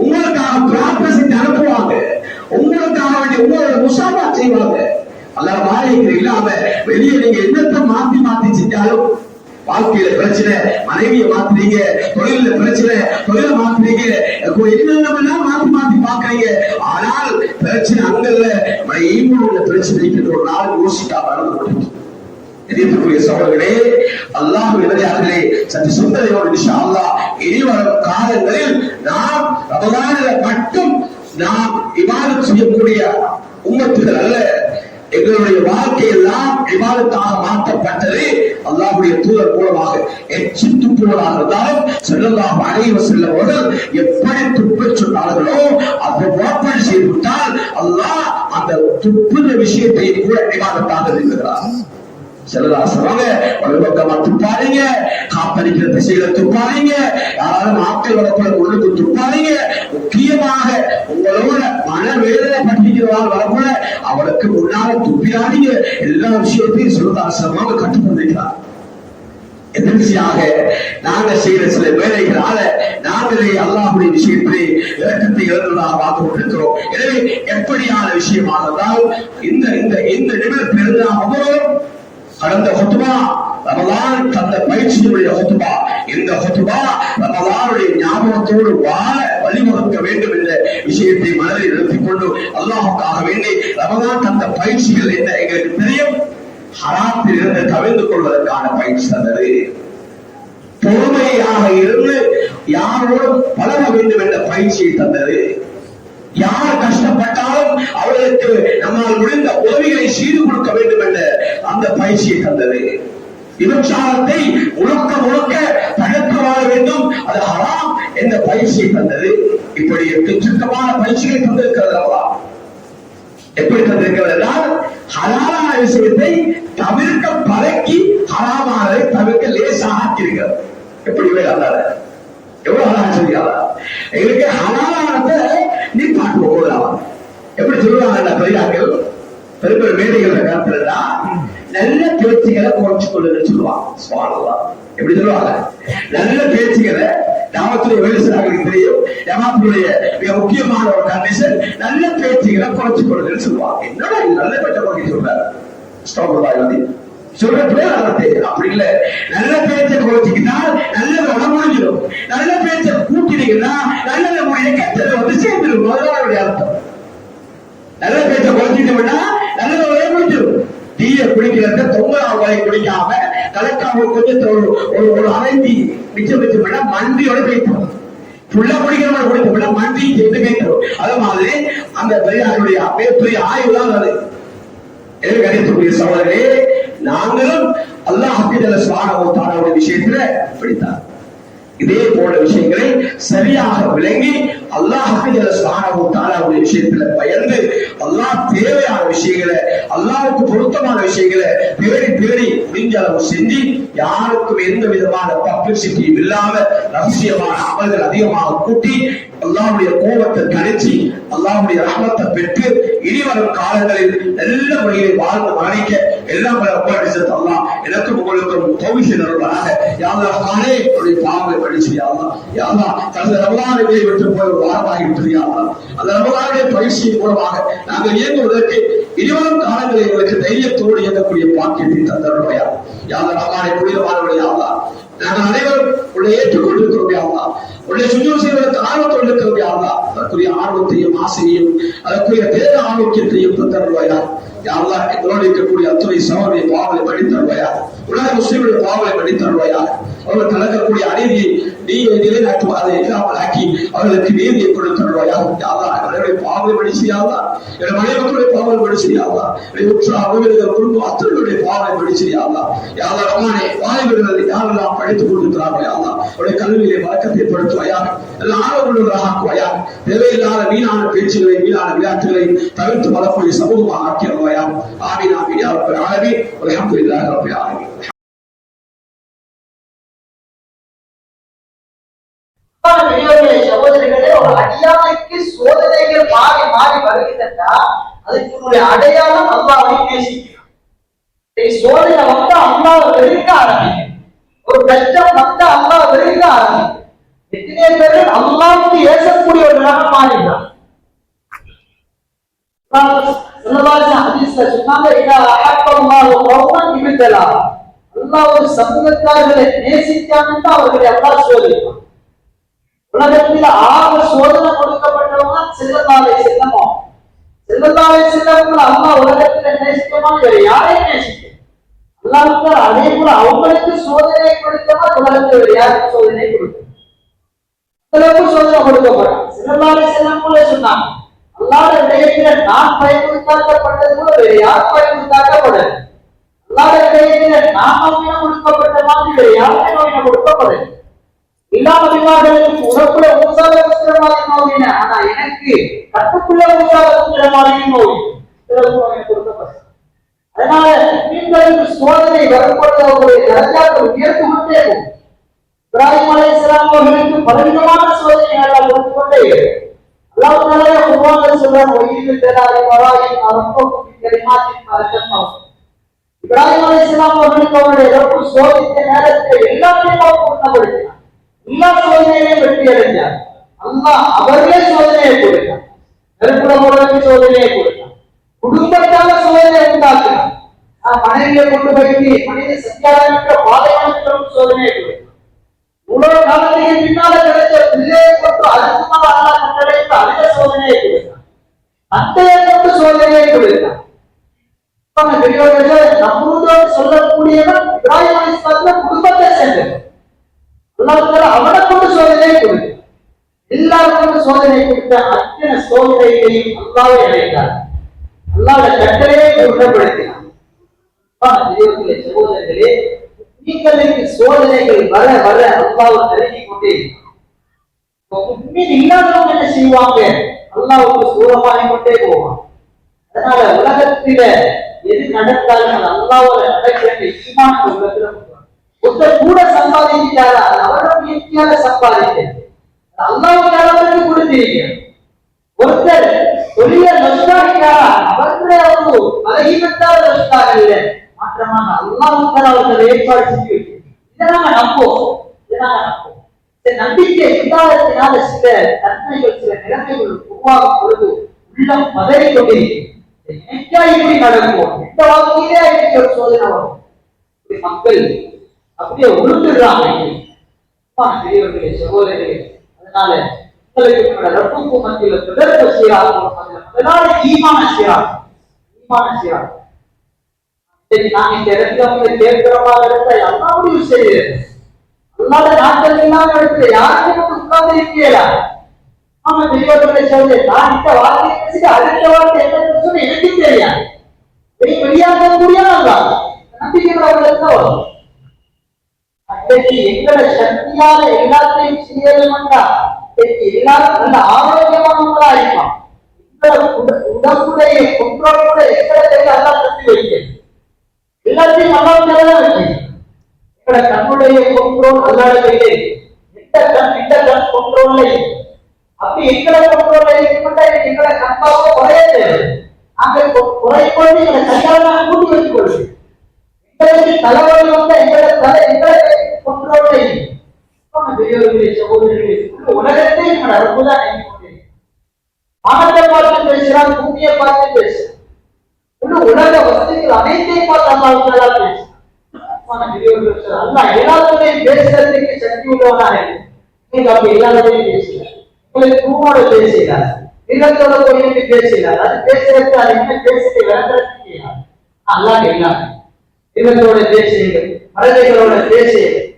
உங்களுக்காக பிரார்த்தனை செஞ்சு அனுப்புவாங்க, உங்களுக்காக வேண்டிய உங்களோட முசாபா செய்வாங்க. அல்லாஹ் மாளிகைக்கு இல்லாம வெளியே நீங்க என்னத்தை மாத்தி மாத்தி செஞ்சாலும், வாழ்க்கையில பிரச்சனை, மனைவியை மாத்துறீங்க, தொழில பிரச்சனை, தொழில மாத்துறீங்க, என்னென்னலாம் மாத்தி மாத்தி பாக்குறீங்க. ஆனால் பிரச்சனை அங்கல்ல, ஈமான்ல பிரச்சனைக்கு ஒரு நாள் யோசிக்காம நடந்து கொண்டிருக்கும். எதிர்ப்புக்குரிய சகோதரர்களே, அல்லாஹ் விளையாடுகளே, சற்று சிந்தனையோடு இன்ஷா அல்லாஹ் இனிவரும் காலங்களில் நாம் ரமலானில மட்டும் நாம் இபாதத் செய்யக்கூடிய உம்மத்துகள் அல்ல, எங்களுடைய வாழ்க்கையெல்லாம் இபாதத்தாக மாற்றப்பட்டது அல்லாஹ்வுடைய தூதர் மூலமாக. எச்சி துப்புவதாக இருந்தாலும் ஸல்லல்லாஹு அலைஹி வஸல்லம் அவர்கள் எப்படி துப்ப சொன்னார்களோ அதை வாப்பல் செய்துவிட்டால் அல்லாஹ் அந்த துப்புற விஷயத்தை கூட இபாதத்தாக இருக்கிறார். ஒரு பக்கமா துப்பாதீங்க, காப்பளிக்கிற திசையில துப்பாதீங்க, யாராலும் ஆட்கள் வரக்குள்ள ஒழுங்கு துப்பாதீங்க. முக்கியமாக உங்களோட மனவேதனை பற்றிக்கிறவாள் வரக்குள்ள அவருக்கு முன்னால துப்பிடாதீங்க. எல்லா விஷயத்தையும் சுரதாசிரமாக கற்றுக்கொண்டிருக்கிறார். எதிர்ச்சியாக நாங்க செய்யற சில வேலைகளால நாங்களே அல்லாஹ்வுடைய விஷயத்திலே இரக்கத்தை இழந்ததாக பார்த்து கொண்டிருக்கிறோம். எனவே எப்படியான விஷயமாக இருந்தால் இந்த இந்த இந்த நிமிடத்திலிருந்து நாம் ஒவ்வொருவரும் கடந்த ஹுத்பா ரமலான் தந்த பயிற்சியுடைய ஹுத்பா, இந்த ஹுத்பா ரமலானுடைய ஞாபகத்தோடு வாழ வழிவகுக்க வேண்டும் என்ற விஷயத்தை மனதில் நிறுத்திக் கொண்டு அல்லாஹுக்காக வேண்டி ரமலான் தந்த பயிற்சிகள் என்ன எங்களுக்கு தெரியும். ஹராத்தில் இருந்து தவிர்த்து கொள்வதற்கான பயிற்சி தந்தது, பொறுமையாக இருந்து யாரோடும் பழக வேண்டும் என்ற பயிற்சியை தந்தது, யார் கஷ்டப்பட்டாலும் அவர்களுக்கு நம்மால் முடிந்த உதவிகளை செய்து கொடுக்க வேண்டும் என்ற அந்த பயிற்சியை தந்தது, விபச்சாரத்தை முழுக்க முழுக்க தடுத்து வாழ வேண்டும், அது ஹராம் என்ற பயிற்சியை தந்தது. இப்படி எக்கச்சக்கமான பயிற்சிகளை தந்திருக்கிறது. எப்படி தந்திருக்கிறது என்றால் ஹலாலான விஷயத்தை தவிர்க்க பழக்கி ஹராமானதை தவிர்க்க லேசாக ஆக்கியிருக்கிறது. எப்படி வேலை எவ்வளவு அழகா சொல்லியாளா எங்களுக்கு ஹலாலானதை நீ பாட்டு போகலாம். எப்படி சொல்லுவாங்க பெரியார்கள் பெரிய மேடைகள காலத்துல நல்ல பேச்சுகளை குறைச்சு கொள்ளுன்னு சொல்லுவாங்க. எப்படி சொல்லுவாங்க? நல்ல பேச்சுகளை ஜமாத்துடைய வேலைசர்களுக்கு தெரியும். ஜமாத்துடைய மிக முக்கியமான ஒரு கண்டிஷன் நல்ல பேச்சுகளை குறைச்சு கொள்ளுன்னு சொல்லுவாங்க. என்னடா இது நல்ல பேச்சை குறைக்க சொல்றாரு சொல்றப்பே அப்படி இல்ல. நல்ல பேச்சை குறைச்சிக்கிட்டால் நல்லது உடம்புடிஞ்சிடும், நல்ல பேச்சை கூட்டினீங்கன்னா நல்லது கெட்டது வந்து சேர்ந்துடும். முதலாளுடைய அர்த்தம் நல்ல பேச்சை குறைச்சிட்டோம்னா நல்லது உடைய முடிஞ்சிடும். டீய குடிக்கிறத தொங்கலாம் வரை குடிக்காம கலக்காம கொஞ்சம் ஒரு அரைந்தி மிச்சம் வச்சோம்னா மண்டியோட பேசுவோம். புள்ள குடிக்கிறவங்க குடித்தோம்னா மண்டியும் சேர்ந்து பேசுவோம். அது மாதிரி அந்த பெரியாருடைய பெரிய ஆய்வு தான் அது. கணித்துக்குரிய சகோதரே, நாங்களும் அல்லாஹ் சுப்ஹானஹு வ தஆலாவுடைய விஷயத்துல இப்படித்தான் இதே போல விஷயங்களை சரியாக விளங்கி அல்லாஹ் சுப்ஹானஹு வ தஆலாவுடைய விஷயத்துல பயந்து அல்லாஹ் தேவையான விஷயங்களை அல்லாஹ்வுக்கு பொருத்தமான விஷயங்களை தேடி தேடி முடிஞ்ச அளவு செஞ்சு யாருக்கும் எந்த விதமான பப்ளிசிட்டியும் இல்லாம ரகசியமான அமல்கள் அதிகமாக கூட்டி அல்லாஹ்வுடைய கோபத்தை தணிச்சு அல்லாஹ்வுடைய ரஹ்மத்தை பெற்று இனிவரும் காலங்களில் நல்ல முறையிலே வாழ்ந்து மரணிக்க எல்லாம் அல்லாஹ் எனக்கும் உங்களுக்கும் தௌஃபீக் செய்தருள்வாராக. யா அல்லாஹ் தானே உன்னுடைய பாவங்களை மன்னிச்சு யா அல்லாஹ். யா அல்லாஹ் கடந்த ரமலானை விட்டு போய் ஒரு வாரமாகிவிட்டது யா அல்லாஹ். அந்த ரமலானுடைய பயிற்சியின் மூலமாக நாங்கள் இயங்குவதற்கு இனிவரும் காலங்களில் எங்களுக்கு தைரியத்தோடு இயங்கக்கூடிய பாக்கியத்தை தந்தருள்வாயா. யா அல்லாஹ் ரமலானை புனிதமானவர்களே யா அல்லாஹ் நாங்கள் அனைவரும் உன்னை ஏற்றுக்கொண்டிருக்கிறோம் யா அல்லாஹ். உன்னை சுஜூத் செய்வதற்கு ஆர்வத்தோடு இருக்கிறோம் யா அல்லாஹ். அதற்குரிய ஆர்வத்தையும் ஆசையையும் அதற்குரிய தேக ஆரோக்கியத்தையும் தந்தருள்வாயா. யா அல்லாஹ் எங்களோடு இருக்கக்கூடிய அத்துணை சகோதரிய பாவங்களை மன்னித்தருள்வாயா. உலக முஸ்லிம்களுடைய பாவங்களை மன்னித்தருள்வாயா. அவர்கள் கலக்கக்கூடிய அநீதியை நீ நிலைநாட்டு அதை இல்லாமல் ஆக்கி அவர்களுக்கு நீதியை கொடுத்தருள்வாயா. யா அல்லாஹ் எங்களுடைய பாவங்களை மன்னிச்சு யா அல்லாஹ். எங்கள் மனைவர்களுடைய பாவங்களை மன்னிச்சு யா அல்லாஹ். குடும்பம் அத்தனைகளுடைய பாவங்களை மன்னிச்சு யா அல்லாஹ். யா அல்லாஹ் ரஹ்மானே வாலிபர்கள் யாரெல்லாம் படித்துக் கொண்டிருக்கிறார்களோ யா அல்லாஹ் அவருடைய கல்வியிலே வழக்கத்தை ஏற்படுத்துவாயா. எல்லாம் ஆர்வமுள்ளவர்களாக ஆக்குவாயா. தேவையில்லாத வீணான பேச்சுகளை வீணான விளையாட்டுகளை தவிர்த்து வரக்கூடிய சமூகமாக ஆக்கிடுவாயா. ஆமீன் ஆமீன் யா ரப்பல் ஆலமீன். அல்ஹம்துலில்லாஹி ரப்பில் ஆலமீன். சகோதரிகளே, ஒரு அடியானுக்கு சோதனைகள் மாறி மாறி வருகிறதா அதுக்கு அடையாளம் அல்லாஹ்வை நேசிக்கிறான். சோதனை வந்தா அல்லாஹ் வெறுக்க ஆரம்பிக்கும். ஒரு கஷ்டம் வந்தா அல்லாஹ் வெறுக்க ஆரம்பிக்கும். எத்தனை பேர் அல்லாஹ்வுக்கு ஏசக்கூடியவர்களாக மாறினார். அல்லாஹ் ஒரு சமூகத்தார்களை நேசித்தான்னு அவர்களை அல்லாஹ் சோதிப்பான். உலகத்தில் ஆக சோதனை கொடுக்கப்பட்டவங்க ஸல்லல்லாஹு அலைஹி வஸல்லம். ஸல்லல்லாஹு அலைஹி வஸல்லம் அல்லாஹ் உலகத்தில் நேசிக்கமா வேற யாரையும் நேசிக்க அல்லாஹ் அதே போல அவங்களுக்கு சோதனை கொடுத்தமா உலகத்தில் வேற யாருக்கு சோதனை கொடுக்க அளவுக்கு சோதனை கொடுக்கப்பட்டான். ஸல்லல்லாஹு அலைஹி வஸல்லம் போல சொன்னாங்க, அல்லாஹ்வுடைய விடயத்துல நான் பயமுறுத்தாக்கப்பட்டது போல வேற யாரும் பயமுறுத்தாக்கப்படல. அல்லாஹ்வுடைய விடயத்துல நான் நோயின கொடுக்கப்பட்ட மாதிரி வேற யாருமே நோயின கொடுக்கப்படல. எல்லா நபிமார்களுக்கும் உறப்புல மூசால குத்திரமான நோயின, ஆனா எனக்கு கட்டுக்குள்ள மூசால குத்திரமான நோய் கொடுக்கப்பட்டது. அதனால நீங்களுக்கு சோதனை வரும்பொழுது அவருடைய தரஜாக்கள் உயர்ந்து கொண்டே போகும். இப்ராஹிம் அலைஹிஸ்ஸலாம் அவர்களுக்கு பலவிதமான சோதனை அல்லாஹ் கொடுத்து கொண்டே அல்லாஹ் தஆலா குர்ஆன்ல சொல்றான், "வயீது தலாலி வராயின் அரஃபுக்கு கலிமாத்தின் மரக்கத்தம்." இப்ராஹிம் அலைஹிஸ்ஸலாம் அவர்களுக்கு அவருடைய ரப்பு சோதித்த நேரத்தில் எல்லாத்தையும் பூர்ணப்படுத்தினார். எல்லா சோதனையிலையும் வெற்றி அடைஞ்சார். அல்லாஹ் அவர்களே சோதனையை கொடுத்தார். நெருப்புல போடுறதுக்கு சோதனையை கொடுத்தார். குடும்பத்தால சோதனை உண்டாக்கினார். மனைவியை கொண்டு போய் மனித சத்தியாரமிக்க பாதைகளுக்கு சோதனையை கொடுத்தார். இவ்வளவு காலத்துக்கு பின்னால கிடைச்ச பிள்ளையை கொண்டு அதுக்கு மேல அல்லாஹ் கட்டளைக்கு அதிக சோதனையை கொடுத்தார். அத்தையை கொண்டு சோதனையை கொடுத்தார். நம்மளோடு சொல்லக்கூடியவன் இப்ராஹிம் அலைஹிஸ்ஸலாம் குடும்பத்தை சேர்ந்தவர். அல்லாஹ் அவனை கொண்டு சோதனையை கொடுத்தார். எல்லாருக்கும் சோதனை கொடுத்த அத்தனை சோதனைகளையும் அல்லாஹ்வை அழைத்தார். அல்லாஹ்வுடைய கட்டளையை உறுதிப்படுத்தினார். சகோதரர்களே, உங்களுக்கு சோதனைகள் வர வர அல்லாஹ்வை நெருங்கி கொண்டே இல்லாதவங்க என்ன செய்வாங்க? அல்லாஹ்வுக்கு தூரமாகி கொண்டே போவாங்க. அதனால உலகத்தில எது நடந்தாலும் அல்லாஹ்வோட நடக்கிற ஈமான் உள்ளத்துல ஒருத்தர் கூட சம்பாதிக்கிறாரா அவரோட முயற்சியால சம்பாதிக்கிறது அல்லாஹ்வுக்கு கொடுத்தீங்க. ஒருத்தர் தொழில நஷ்டாகிறாரா அவர்களே ஒரு பலகீனத்தால நஷ்டாக இல்லை, மாற்றமாக அல்லாஹ்வுக்கு அவர்கள் ஏற்பாடு செஞ்சு வைக்கிறது. இதை நாங்க நம்புவோம். நம்பிக்கை இல்லாததினால சில தன்மைகள் சில நிலைமைகள் உருவாகும் பொழுது உள்ளம் பதறி கொண்டிருக்கிறது. இப்படி நடக்கும் இந்த வாழ்க்கையிலே ஒரு சோதனை வரும். மக்கள் அப்படியே உருட்டுறாங்க. பெரியவர்களே, சகோதரர்களே, அதனால உங்களுக்கு ரப்புக்கு மத்தியில தொடர்பு செய்யறாங்க. ஈமான செய்யறாங்க. ஈமான செய்யறாங்க. நான் இந்த இடத்துல வந்து கேட்கிறமாக இருந்த எல்லா முடிவு செய்யுது. அல்லாத நாட்கள் இல்லாம இடத்துல யாருக்கும் உட்கார்ந்து இருக்கீங்களா? ஆமா, பெரியவர்களை சொல்லுது, நான் இந்த வார்த்தை பேசிட்டு அடுத்த வார்த்தை என்ன சொல்லி எனக்கு தெரியாது. வெளியாக முடியாத நம்பிக்கைகளுக்கு வரும். எங்களை சக்தியால எல்லாத்தையும் செய்யணும்னா எல்லாரும் நல்ல ஆரோக்கியமானவங்களா இருப்பான். உடம்புடைய குற்றோட எங்களை எல்லாம் சக்தி வைக்கிறது. எல்லாத்தையும் நல்லா வச்சு எங்களை கண்ணுடைய கொண்டோல் அல்லாத இந்த கண் கொண்டோல்ல அப்ப அப்படி எங்களை கொண்டோட எங்களை கண்பாக குறையாது. நாங்கள் குறைக்கொண்டு எங்களை கையாள கூட்டி வைத்துக் கொள்வது. எங்களுக்கு தலைவலி வந்த எங்களை கொண்டோட பெரியவர்களே சகோதரிகளே உலகத்தை எங்களை அரபுதான் நினைக்க முடியும். வானத்தை பார்த்து பேசுறான், பூமியை பார்த்து பேசுறான், உலக வசதிகள் அனைத்தையும் பார்த்து அல்லாஹ் பேசுறான். அல்லா எல்லாத்தையும் பேசுறதுக்கு சக்தி உள்ளவனாக நீங்க அப்படி எல்லாத்தையும் பேசுகிறார். உங்களுக்கு பூமோட பேசுகிறார், நிலத்தோட கோயிலுக்கு பேசுகிறார். அது பேசுறதுக்கு அது என்ன பேசுறது விளங்குறதுக்கு அல்லாஹ் எல்லாமே நிலத்தோட பேசுகிறீர்கள், மலைகளோட பேசுகிறீர்கள்,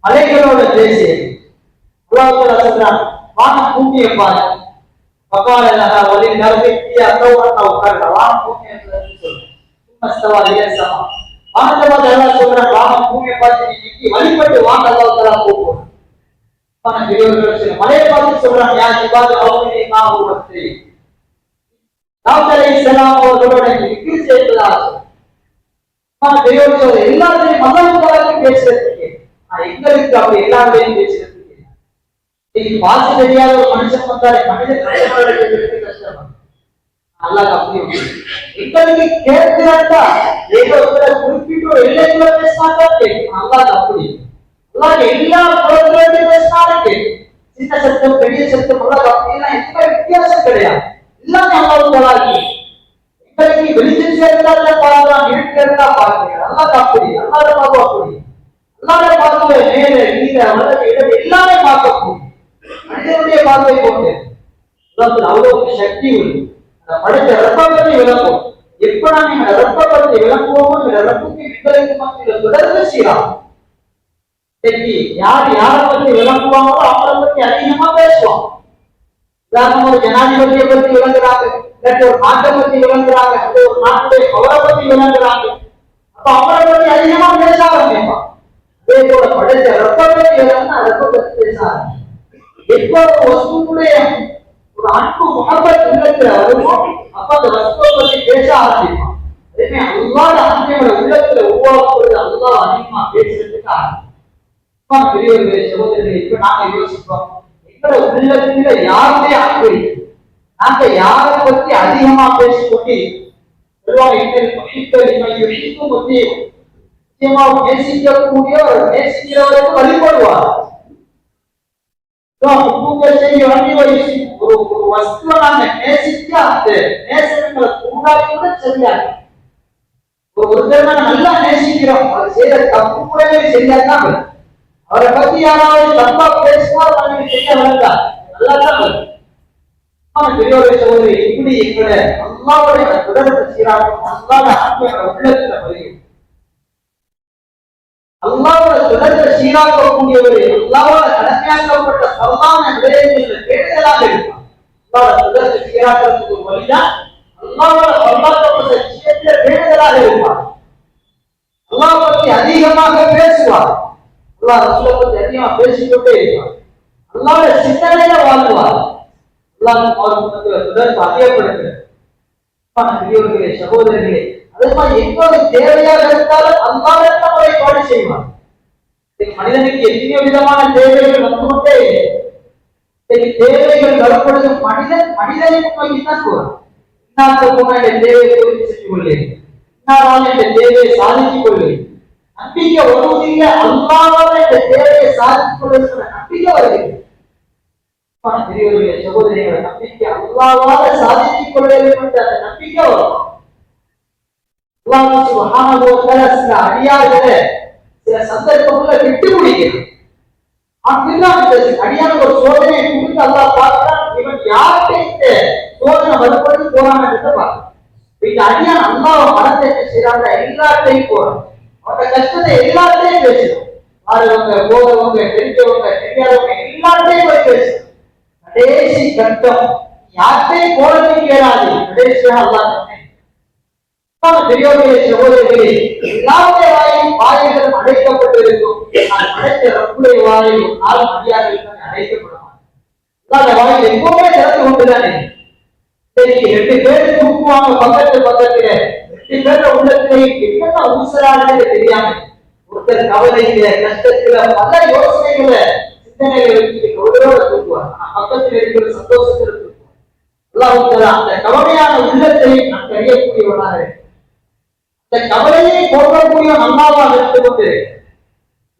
மலைகளோட பேசுகிறீர்கள். அல்லாஹ் சொல்றான் வானம் பூமியை பாரு பக்கால ஒலி நரபித்தி அத்தவன உட்கார்ற வானம் பூமியை சொல்றேன். வானத்தை எல்லாம் சொல்றாங்க வானம் பூமியை பார்த்து நீக்கி வழிபட்டு வாங்க அல்லாஹ் போகும். மலையை பார்த்து சொல்றாங்க யார் இவ்வாறு அவங்களே நான் உருவத்தை அவர்களோட விக்கிரி செய்வதாக எல்லாத்தையும் மதங்களுக்கு பேசுறதுக்கு எங்களுக்கு அப்படி எல்லாத்தையும் பேசுறதுக்கு இன்னைக்கு பாச தெரியாத ஒரு மனுஷன் வந்தாரு மனிதன் கஷ்டம் அல்லாஹ் அப்படி எங்களுக்கு கேட்கிறா குறிப்பிட்ட ஒரு எல்லைக்குள்ள பேசினாக்கா கேட்கும். அல்லாஹ் அப்படி அல்லாஹ் எல்லா புறத்திலும் பேசினாலும் கேட்கும். சின்ன சத்தம் பெரிய சத்தம் அப்படிலாம் எந்த வித்தியாசம் கிடையாது. எல்லாமே அல்லாஹ் எங்களுக்கு வெளிச்சம் சேர்ந்தா பார்க்கலாம், இருக்கிறதா பார்க்கிறேன். அல்லாஹ் அப்படி அல்லாஹ் பார்க்க அப்படி அல்லாஹ் பார்க்க மேலே கீழே வலது இடது எல்லாமே பார்க்கக்கூடிய மனிதனுடைய பார்வை போட்டு அவ்வளவு சக்தி உண்டு. படைத்த ரத்தத்தை விளக்கும். எப்ப நாம ரத்தத்தை விளக்குவோமோ ரத்தத்தை எங்களுக்கு மத்தியில் தொடர்ந்து செய்யலாம். யார் யாரை பற்றி விளக்குவாங்களோ அவங்களை பற்றி அதிகமா பேசுவோம். உதாரணம் ஒரு ஜனாதிபதியை பற்றி விளங்குறாங்க, இல்லாட்டி ஒரு நாட்டை பற்றி விளங்குறாங்க, ஒரு நாட்டுடைய அவரை பற்றி விளங்குறாங்க. அப்ப அவரை பற்றி அதிகமா பேச ஆரம்பிப்பான். அதே போல படைத்த ரத்தத்தை விளங்க ரத்தத்தை பேச ஆரம்பிப்பான். எப்ப ஒரு வஸ்துடைய ஒரு அன்பு முகப்பத் உள்ளத்துல வருமோ அப்ப அந்த வஸ்துவை பற்றி பேச ஆரம்பிப்பான். அதே அல்லாஹ் அன்பையோட உள்ளத்துல உருவாக்குறது அல்லாஹ் அதிகமா பேசுறதுக்கு ஆரம்பிப்பான். பெரியவர்களே சகோதரர்களே இப்ப நாங்க யோசிப்போம் எங்களோட உள்ளத்துல யாருடைய அன்பு நாங்க யாரை பற்றி அதிகமா பேசிக்கொண்டு நேசிக்கக்கூடிய ஒரு நேசிக்கிறவருக்கு வழிபடுவார். ஒரு வஸ்துவை நாங்க நேசிக்க அந்த நேசங்களை உண்டாக்கி கூட சரியாது. ஒருத்தர் நல்லா நேசிக்கிறோம், அவர் செய்யற தப்பு கூடவே சரியாதான் வரும். அவரை பத்தி யாராவது தப்பா பேசினா செய்ய வேண்டாம், நல்லா தான் வரும். பெரியவரை சகோதரி இப்படி எங்களை அல்லாவுடைய தொடர்பு சீராகும். அல்லாத ஆத்மையோட உள்ளத்துல பதியும். அல்லாவோட தொடர்பை சீராக்கக்கூடியவர் அல்லாவோட கடமையாக்கப்பட்ட சரதான விடயங்களில் கேடுதலாக இருப்பான். அல்லாவோட தொடர்பை சீராக்கிறதுக்கு ஒரு வழிதான் அல்லாவோட வரலாற்ற விஷயத்துல கேடுதலாக இருப்பான். அல்லாஹ் பற்றி அதிகமாக பேசுவார். அல்லாஹ் ரசூலை பற்றி அதிகமா பேசிக்கொண்டே இருப்பார். அல்லாவோட சிந்தனையில வாழ்வார். அல்லாஹ் தொடர்பு அதிகப்படுத்துகிறார். பெரியவர்களே சகோதரர்களே அதே மாதிரி எப்போது தேவையாக இருந்தாலும் அல்லாஹ் நம்மளை பாடு செய்வார். மனிதனுக்கு எத்தனையோ விதமான தேவைகள் வந்து கொண்டே தேவைகள் வரப்பொழுது மனிதனை நோக்கித்தான் போறான். இன்னாத்த போன என் தேவையை பூர்த்தி செஞ்சு கொள்ளேன், இன்னாரால் என் தேவையை சாதித்துக் கொள்ளேன். நம்பிக்கை வருவதில்லை, அல்லாஹ்வால இந்த தேவையை சாதித்துக் கொள்ளுகிற நம்பிக்கை வருகிறது. பெரியவர்களே சகோதரிகளை நம்பிக்கை அல்லாஹ்வால சாதித்துக் கொள்ள வேண்டும் என்ற அந்த நம்பிக்கை வரும். அல்லாஹ் சுப்ஹானஹு வ தஆலா சில அடியார்களை சில சந்தர்ப்பங்களை விட்டு முடிக்கிறான். அடியான ஒரு சோதனையை குறித்து அல்லாஹ் பார்க்கிறான். இவன் யார்கிட்ட இந்த சோதனை வரும்பொழுது போறான் என்று பார்க்கிறான். இந்த அடியான் அல்லாஹ் மனத்தை செய்யறாங்க, எல்லாத்தையும் போறான். அவனோட கஷ்டத்தை எல்லாத்தையும் பேசுறான். ஆறுவங்க போறவங்க தெரிஞ்சவங்க தெரியாதவங்க எல்லாத்தையும் போய் பேசுறான். கடைசி கட்டம் யார்கிட்டையும் போறதுக்கு கேளாது. கடைசியாக அல்லாஹ் பெரியவர்களே சகோதரர்களே எல்லாருடைய வாயும் வாயில்களும் அடைக்கப்பட்டிருக்கும். அடைத்த ரப்புடைய வாயில் நாள் மரியாதைகள் அடைக்கப்படுவான். வாயில் எப்பவுமே திறந்து கொண்டுதானே. இன்னைக்கு 2 பேர் தூக்குவாங்க பக்கத்துல 2 பேர் உள்ளத்திலே என்ன ஊசலானது தெரியாம ஒருத்தர் கவலையில கஷ்டத்துல பல யோசனைகளை சிந்தனைகளை வச்சு கவலையோட தூக்குவார். பக்கத்தில் இருக்கிற சந்தோஷத்தில் தூக்குவார். அல்லாஹ் அந்த கவலையான உள்ளத்தை நான் அறியக்கூடியவனாக, அந்த கவலையை போக்கக்கூடிய அல்லாஹ்வாக இருந்து கொண்டு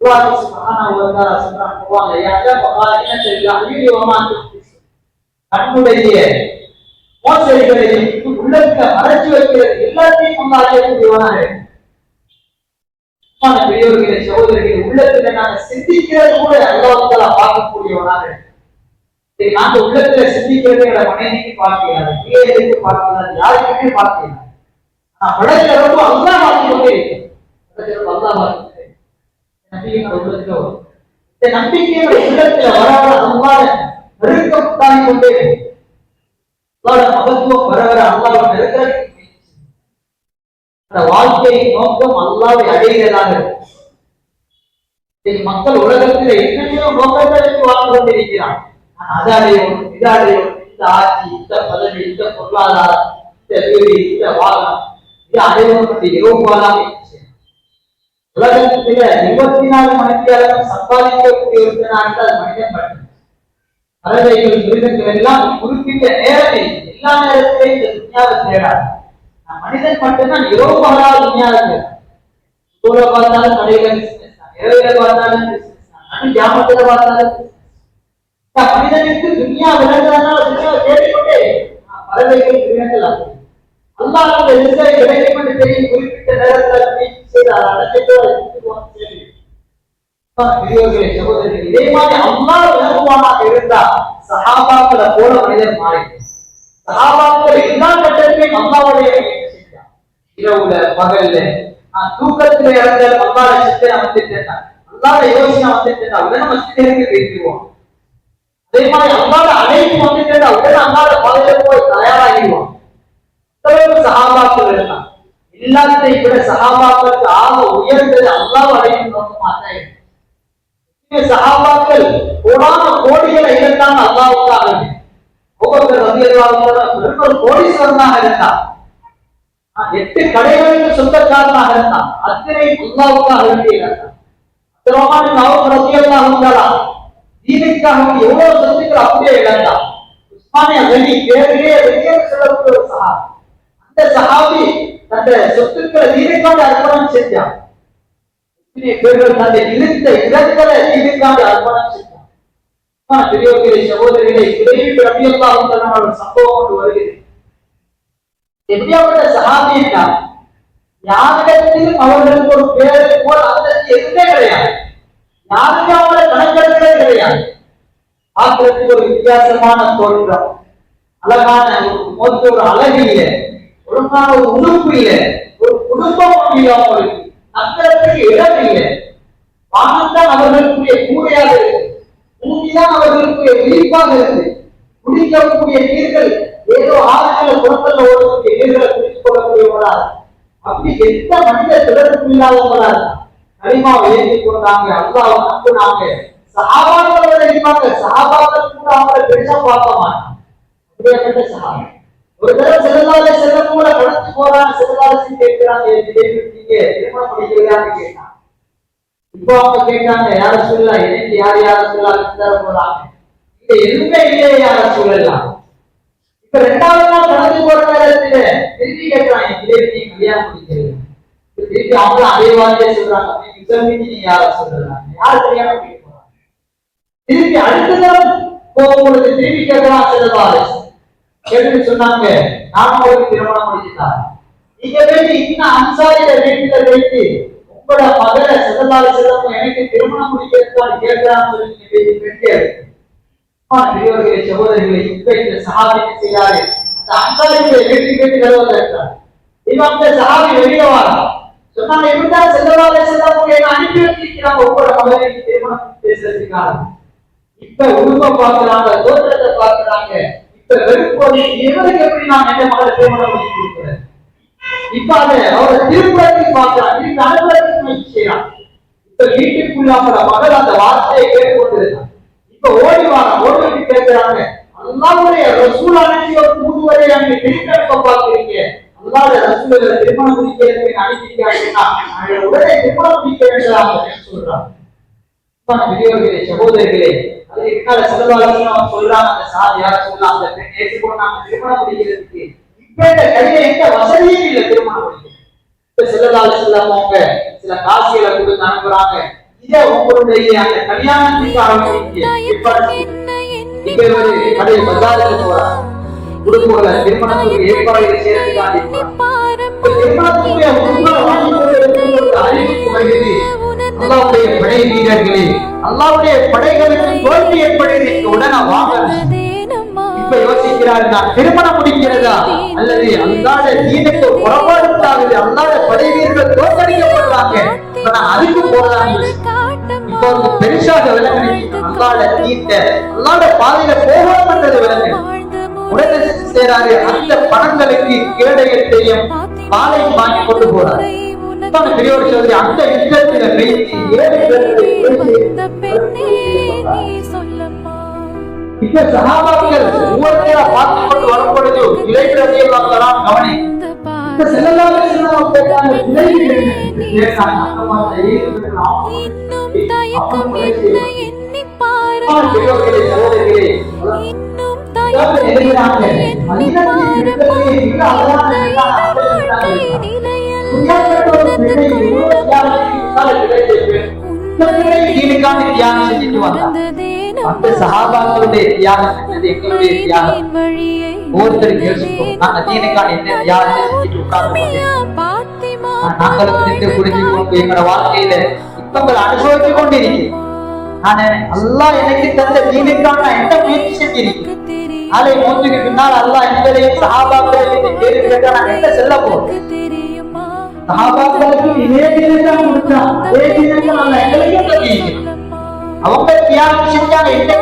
அல்லாஹ் சுப்ஹானஹு வ தஆலா சொல்றான், யா பகாயின ஸல்லல்லாஹு தன்னுடைய மோசடிகளை உள்ளத்தை மறைச்சு வைக்கிறது எல்லாத்தையும் அல்லாஹ் அறியக்கூடியவனாக. பெரியவர்களே, சகோதரர்களே, உள்ளத்துல நாங்க சிந்திக்கிறது கூட அல்லாஹ் பார்க்கக்கூடியவனாக. நாங்க உள்ளத்துல சிந்திக்கிறது எங்களை மனைவிக்கு பார்க்கிறாரு, பிள்ளைகளுக்கு பார்க்கிறாரு, யாருக்குமே பார்க்கிறாரு. நான் படைக்கிறப்போ அல்லாஹ் பார்த்துக்கொண்டே இருக்கேன். அல்லாஹ் பார்த்துட்டேன். நம்பிக்கை உள்ளத்துல வரும். இந்த நம்பிக்கையோட உள்ளத்துல வராத அல்லாஹ் நெருக்கத்தாய் கொண்டே அல்லாஹ் மகத்துவம் வர வர அல்லாஹ் நெருக்கிறதுக்கு அந்த வாழ்க்கை நோக்கம் அல்லாஹ்வை அடைகிறதாக இருக்கு. மக்கள் உலகத்தில் எத்தனையோ நோக்கத்தை வச்சு வாழ்ந்து கொண்டிருக்கிறான். நான் அதை அடையணும், இதை அடையணும், இந்த ஆட்சி, இந்த பதவி, இந்த பொருளாதாரம், இந்த வீடு, இந்த வாகனம், இதை அடையணும் இரவுபாலாக உலகத்துல 24 மணித்தியாலும் சம்பாதிக்கக்கூடிய ஒருத்தனாக அது மனிதன் மட்டும். பறவைகள், மிருகங்கள் எல்லாம் குறிப்பிட்ட நேரத்தை எல்லா நேரத்திலையும் இந்த துணியாவை தேடாது. மனிதன் மட்டும்தான் இரவு பகலாக துணியாவுக்கு சூழ பார்த்தாலும் கடைகள் பிசினஸ் தான், இரவுல பார்த்தாலும் பிசினஸ் தான், நடு ஜாமத்துல பார்த்தாலும் மனிதனுக்கு துணியா விளங்குறதுனால துணியாவை தேடிக்கொண்டே பறவைகள் மிருகங்கள் ஆகும். அல்லாஹ் அந்த ரிசர்வை கிடைக்கும் என்று தெரியும். குறிப்பிட்ட நேரத்தில் சகோதரர்கள், இதே மாதிரி அல்லாஹ் விளங்குவானாக இருந்தா சஹாபாக்களை போல மனிதன் மாறி சஹாபாக்கள் எல்லா கட்டத்திலையும் அல்லாஹ்வுடைய இரவுல பகல்ல தூக்கத்துல இறந்த அல்லாஹ்வை சிந்தனை வந்துட்டேன், அல்லாஹ்வை யோசனை வந்துட்டேன், உடனே மஸ்ஜிதுக்கு பேசிடுவோம். அதே மாதிரி அல்லாஹ்வை அழைப்பு வந்துட்டேன், உடனே அல்லாஹ்வை பாதையில போய் தயாராகிடுவோம். சஹாபாக்கள் இருந்தான். எல்லாத்தையும் விட சஹாபாக்களுக்கு ஆக உயர்ந்தது அல்லாஹ்வை அழைக்கும் நோக்கமாக. சஹாபாக்கள் கோடிகளை இழந்தாங்க அல்லாஹ்வுக்காக. ஒவ்வொருத்தர் ஒரு கோடீஸ்வரனாக இருந்தான், 8 கடைகளுக்கு சொந்தக்காரனாக இருந்தான், அத்தனை அல்லாஹ்வுக்காக இருந்தான். தீனுக்காக எவ்வளவு சொத்துக்கள் அப்படியே இழந்தான். உஸ்மானிய கனி பேரிலே வெளியே சொல்லக்கூடிய ஒரு சஹாபி. அந்த சஹாபி தன்னுடைய சொத்துக்களை தீனுக்காக அர்ப்பணம் செஞ்சான். பேர்கள் தன்னை இருந்த இடங்களை தீனுக்காக அர்ப்பணம் செஞ்சான். பெரியவர்களே, சகோதரிகளை, சம்பவம் கொண்டு வருகிறது. எப்படியாப்பட்ட சஹாபி என்றால் யாரிடத்திலும் அவர்களுக்கு ஒரு பேரை போல் அந்த எதுவுமே கிடையாது, யாருமே அவங்களை கணக்கெடுக்கவே கிடையாது. பார்க்கறதுக்கு ஒரு வித்தியாசமான தோற்றம், அழகான ஒரு அழகு இல்லை, ஒழுங்கான ஒரு உறுப்பு இல்லை, ஒரு குடும்பம் இல்லை, அவங்களுக்கு நகரத்துக்கு இடம் இல்லை. வானம்தான் அவர்களுக்குரிய கூரையாக இருக்கு, பூமிதான் அவர்களுக்குரிய விழிப்பாக இருக்கு. குடிக்கக்கூடிய நீர்கள் ஏதோ ஆறுகளை குளத்துல ஓடக்கூடிய நீர்களை குடித்துக் கொள்ளக்கூடியவங்களா, அப்படி எந்த மனித தொடர்பு இல்லாதவங்களா கலிமாவை ஏற்றிக் கொண்டாங்க, அல்லாஹ்வை நம்பினாங்க. சஹாபாக்களோட இருப்பாங்க, சஹாபாக்கள் கூட அவங்களை பெருசா பார்க்க மாட்டாங்க. அப்படியேப்பட்ட சஹாபா ஒரு தடவை செல்லலாலே செல்லம் கூட கடந்து போறாங்க. செல்லலாலே கேட்கிறாங்க, நீங்க திருமணம் முடிக்கலையான்னு கேட்டாங்க. இப்போ அவங்க கேட்டாங்க, யார சொல்லலாம், எனக்கு யார சொல்லலாம் போறாங்க, இங்க எதுவுமே இல்லையே யார சொல்லலாம். இப்ப 2வது நாள் கடந்து போற நேரத்துல திருப்பி கேட்கிறாங்க, நீ கல்யாணம் முடிக்கிறீங்க. திருப்பி அவங்க அதே வார்த்தையை சொல்றாங்க, நீ யார சொல்லலாம், யார் கல்யாணம் முடிக்க போறாங்க. திருப்பி அடுத்ததான் போகும்பொழுது திருப்பி கேட்கலாம், செல்லலாலே கேட்டு சொன்னாங்க, நானும் அவருக்கு திருமணம் முடிச்சுட்டாங்க. நீங்க போயிட்டு இன்னும் அன்சாரியில வீட்டுல போயிட்டு உங்களோட மகளை செல்லலாலே செல்லம் எனக்கு திருமணம் முடிக்கிறதுக்காக கேட்கிறான்னு சொல்லி பெரியவர்களே, சகோதரிகளை, இப்ப இந்த சஹாபி செய்யாரு அந்த அன்சாரிகளை வெற்றி கேட்டு வருவதற்கார். இவங்க சஹாபி வெளியே வாரா சொன்னாங்க, இப்படிதான் செல்லலாலே செல்லம் என்ன அனுப்பி வச்சிருக்கிறாங்க ஒவ்வொரு மகளையும் திருமணம் பேசுறதுக்காக. இப்ப உருவம் பார்க்கிறாங்க, தோற்றத்தை பார்க்கிறாங்க. இப்ப வெறுப்போது இவருக்கு எப்படி நான் எந்த மகளை திருமணம் முடிச்சு கொடுக்கிறேன். இப்ப அதை அவரை திருப்பதிக்கு பார்க்கிறான், திருப்பி அனுப்புறதுக்கு முயற்சி செய்யறான். இப்ப வீட்டுக்குள்ள அவங்களோட மகள் அந்த வார்த்தையை கேட்டுக்கொண்டிருக்கான். இப்ப ஓடி கேட்கிறாங்க, அல்லாஹ்வுடைய ரசூல் அனுப்பி ஒரு தூதுவரை அங்கே திருப்பி பார்க்கிறீங்க, அல்லாஹ்வுடைய ரசூலை திருமணம் முடிக்கிறதுக்கு அனுப்பிட்டாங்கன்னா உடனே திருமணம் முடிக்க வேண்டாம் சொல்றாங்க. பெரியவர்களே, சகோதரர்களே, அது என்னால செலவாளர்கள் சொல்றாங்க, அந்த சாதியார சொல்லலாம், அந்த பெண் ஏற்றுக்கொண்டு நாம திருமணம் முடிக்கிறதுக்கு இப்ப இந்த கையில எந்த வசதியும் இல்லை திருமணம் முடிக்க. செல்லதால செல்லாமவங்க சில காசிகளை கொடுத்து அனுப்புறாங்க. இதை உங்களுடைய அந்த கல்யாணத்துக்காக இப்ப ஒரு கடை பஜாருக்கு போறாங்க, குடும்பங்களை திருமணத்துக்கு ஏற்பாடுகளை செய்யறதுக்காக திருமணத்துடைய உங்களை வாங்கி கொண்டு அறிவு குறைகிறது. அல்லாஹ்வுடைய படை வீரர்களே, அல்லாஹ்வுடைய படைகளுக்கு தோல்வி ஏற்படுவதற்கு உடனே வாங்க. இப்ப யோசிக்கிறார், நான் திருமணம் முடிக்கிறதா அல்லது அல்லாஹ்வுடைய தீனுக்கு புறப்பாடுத்தாகுது, அல்லாஹ்வுடைய படை வீரர்கள் தோற்கடிக்கப்படுறாங்க, நான் அதுக்கு போறாங்க. இப்ப ஒரு பெருசாக விளங்குது, அல்லாஹ்வுடைய தீட்ட அல்லாஹ்வுடைய பாதையில போகணும்ன்றது விளங்குது. உடனே செய்றாரு, அந்த பணங்களுக்கு கேடயத்தையும் பாலையும் வாங்கி கொண்டு போறாரு. பெரியவர் சொல்லி அந்த யுத்தத்தில பேசி இப்ப சஹாபாக்கள் ஒவ்வொருத்தரா பார்த்து கொண்டு வரும் பொழுது இளைஞர்களெல்லாம் கவனி இப்ப செல்லலாக அந்த சஹாபாக்களுடைய தியாகம் எங்களுடைய தியாகம். ஒவ்வொருத்தருக்கு யோசிப்போம், நாங்க தீனுக்கான என்ன தியாகத்தை செஞ்சுட்டு உட்கார்ந்து நாங்களுக்கு நின்று புரிஞ்சுக்கொண்டு எங்களோட வாழ்க்கையில இப்பங்களை அனுபவித்துக் கொண்டிருக்கிறேன். நானு அல்லாஹ் எனக்கு தந்த தீனுக்கான என்ன முயற்சி செஞ்சிருக்கேன். அதை மூச்சுக்கு பின்னால் அல்லாஹ் எங்களையும் சஹாபாக்களுக்கு கேள்வி கேட்டா நான் என்ன செல்ல போறேன். சஹாபாக்களுக்கு இதே தீனுக்கான கொடுத்தான், அதே தீனுக்கு நம்ம எங்களையும் தெரியும். அவங்க தியாகம் செஞ்சாங்க, இன்னைக்கு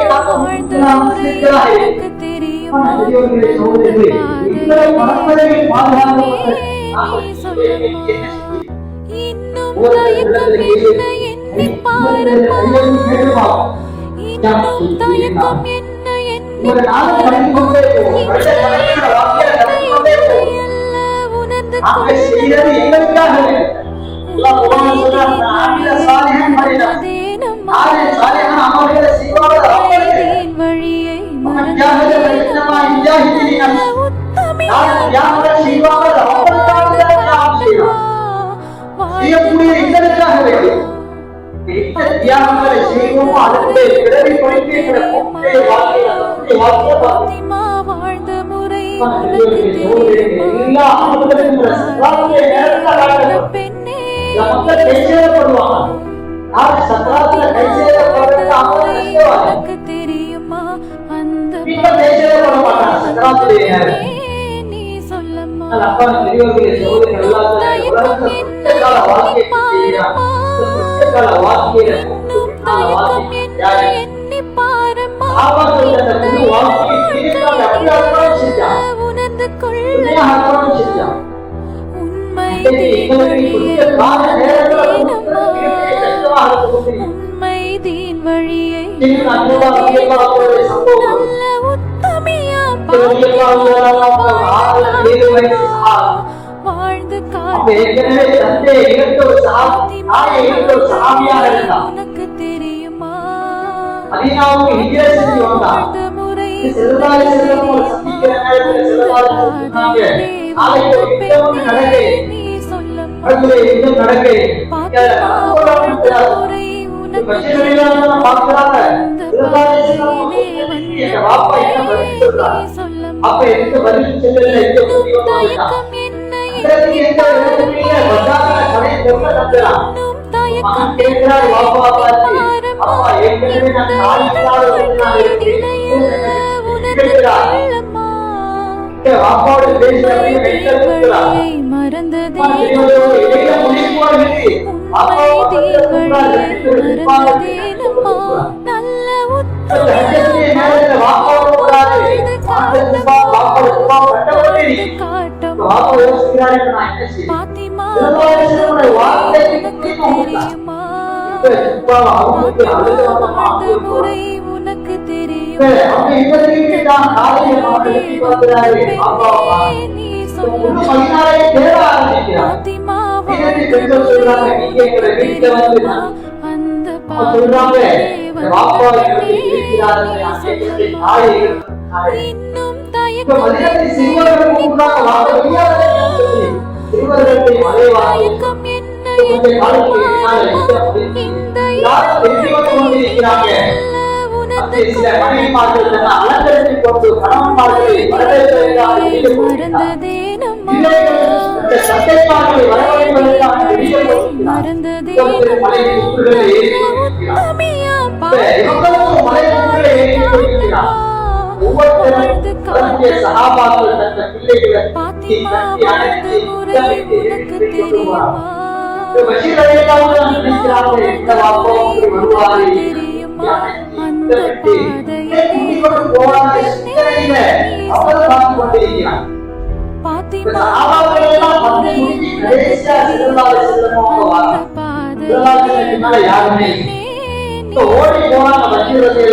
சொல்றாங்க இந்த வாப்பாவை இருக்கிறார்கள் அங்கே தாயை இப்ப மதியத்தை சிறுவர்கள் கூப்பிடுறாங்க வாப்பா சிறுவர்களை மறைவாக கொஞ்ச காலத்துக்கு கொண்டிருக்கிறாங்க. சில மனைவிமார்கள் தன்னை அலங்கரித்துக் கொண்டு கணவன்மார்களை வரவேற்பதற்காக சட்டைப்பார்களை வரவழைப்பதற்காக வெளியே ஒவ்வொருத்தரும் சகாபாக்கள் தந்த பிள்ளைகளை யாருமே ஓடி போனாங்க பஷீரத்தை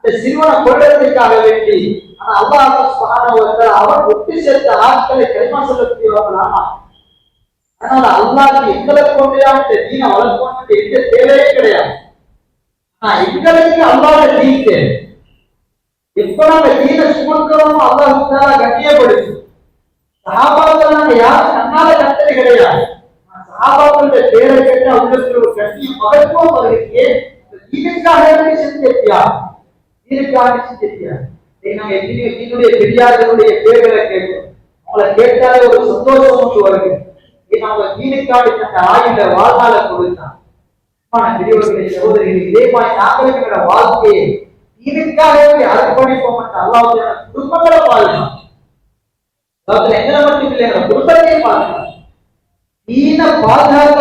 அந்த சிறுவனை கொள்றதுக்காக வேண்டி. ஆனா அல்லாஹ் சுப்ஹானஹு வ தஆலா அவன் ஒட்டு சேர்த்த ஆட்களை கலிமா சொல்லக்கூடியவர்களாமா. அதனால அல்லாஹ் எங்களை கொண்டுதான் இந்த தீனை வளர்க்கணும் எந்த தேவையே கிடையாது. ஆனா எங்களுக்கு அல்லாஹ் தீன் தேவை. எப்ப நம்ம தீனை சுமக்கிறோமோ அல்லாஹ் தஆலா கண்ணியப்படுத்து. சஹாபாக்கள் நாங்க யாரும் கண்ணால கட்டளை கிடையாது. சஹாபாக்களுடைய பேரை கேட்டு அவங்களுக்கு ஒரு கண்ணியம் மகத்துவம் வருகிறே தீனுக்காக செஞ்சிருக்கியா, தீனுக்காக செஞ்சிருக்கியா. நாங்க என்னுடைய பெரியார்களுடைய பேர்களை கேட்கிறோம். அவங்களை கேட்டாலே ஒரு சந்தோஷம் ஒன்று வருது. அவங்க தீனுக்காக தந்த ஆயுத வாழ்நாள கொடுத்தான். பெரியவர்களை சகோதரிகள் இதே மாதிரி நாங்களும் எங்களோட வாழ்க்கையை தீனுக்காகவே அர்ப்பணிப்போம். அல்லாஹ் குடும்பங்களை பாதுகாக்கும். எங்களை மட்டும் இல்லை, எங்க குடும்பத்தையும் பாதுகாக்கும். தீனை பாதுகாக்க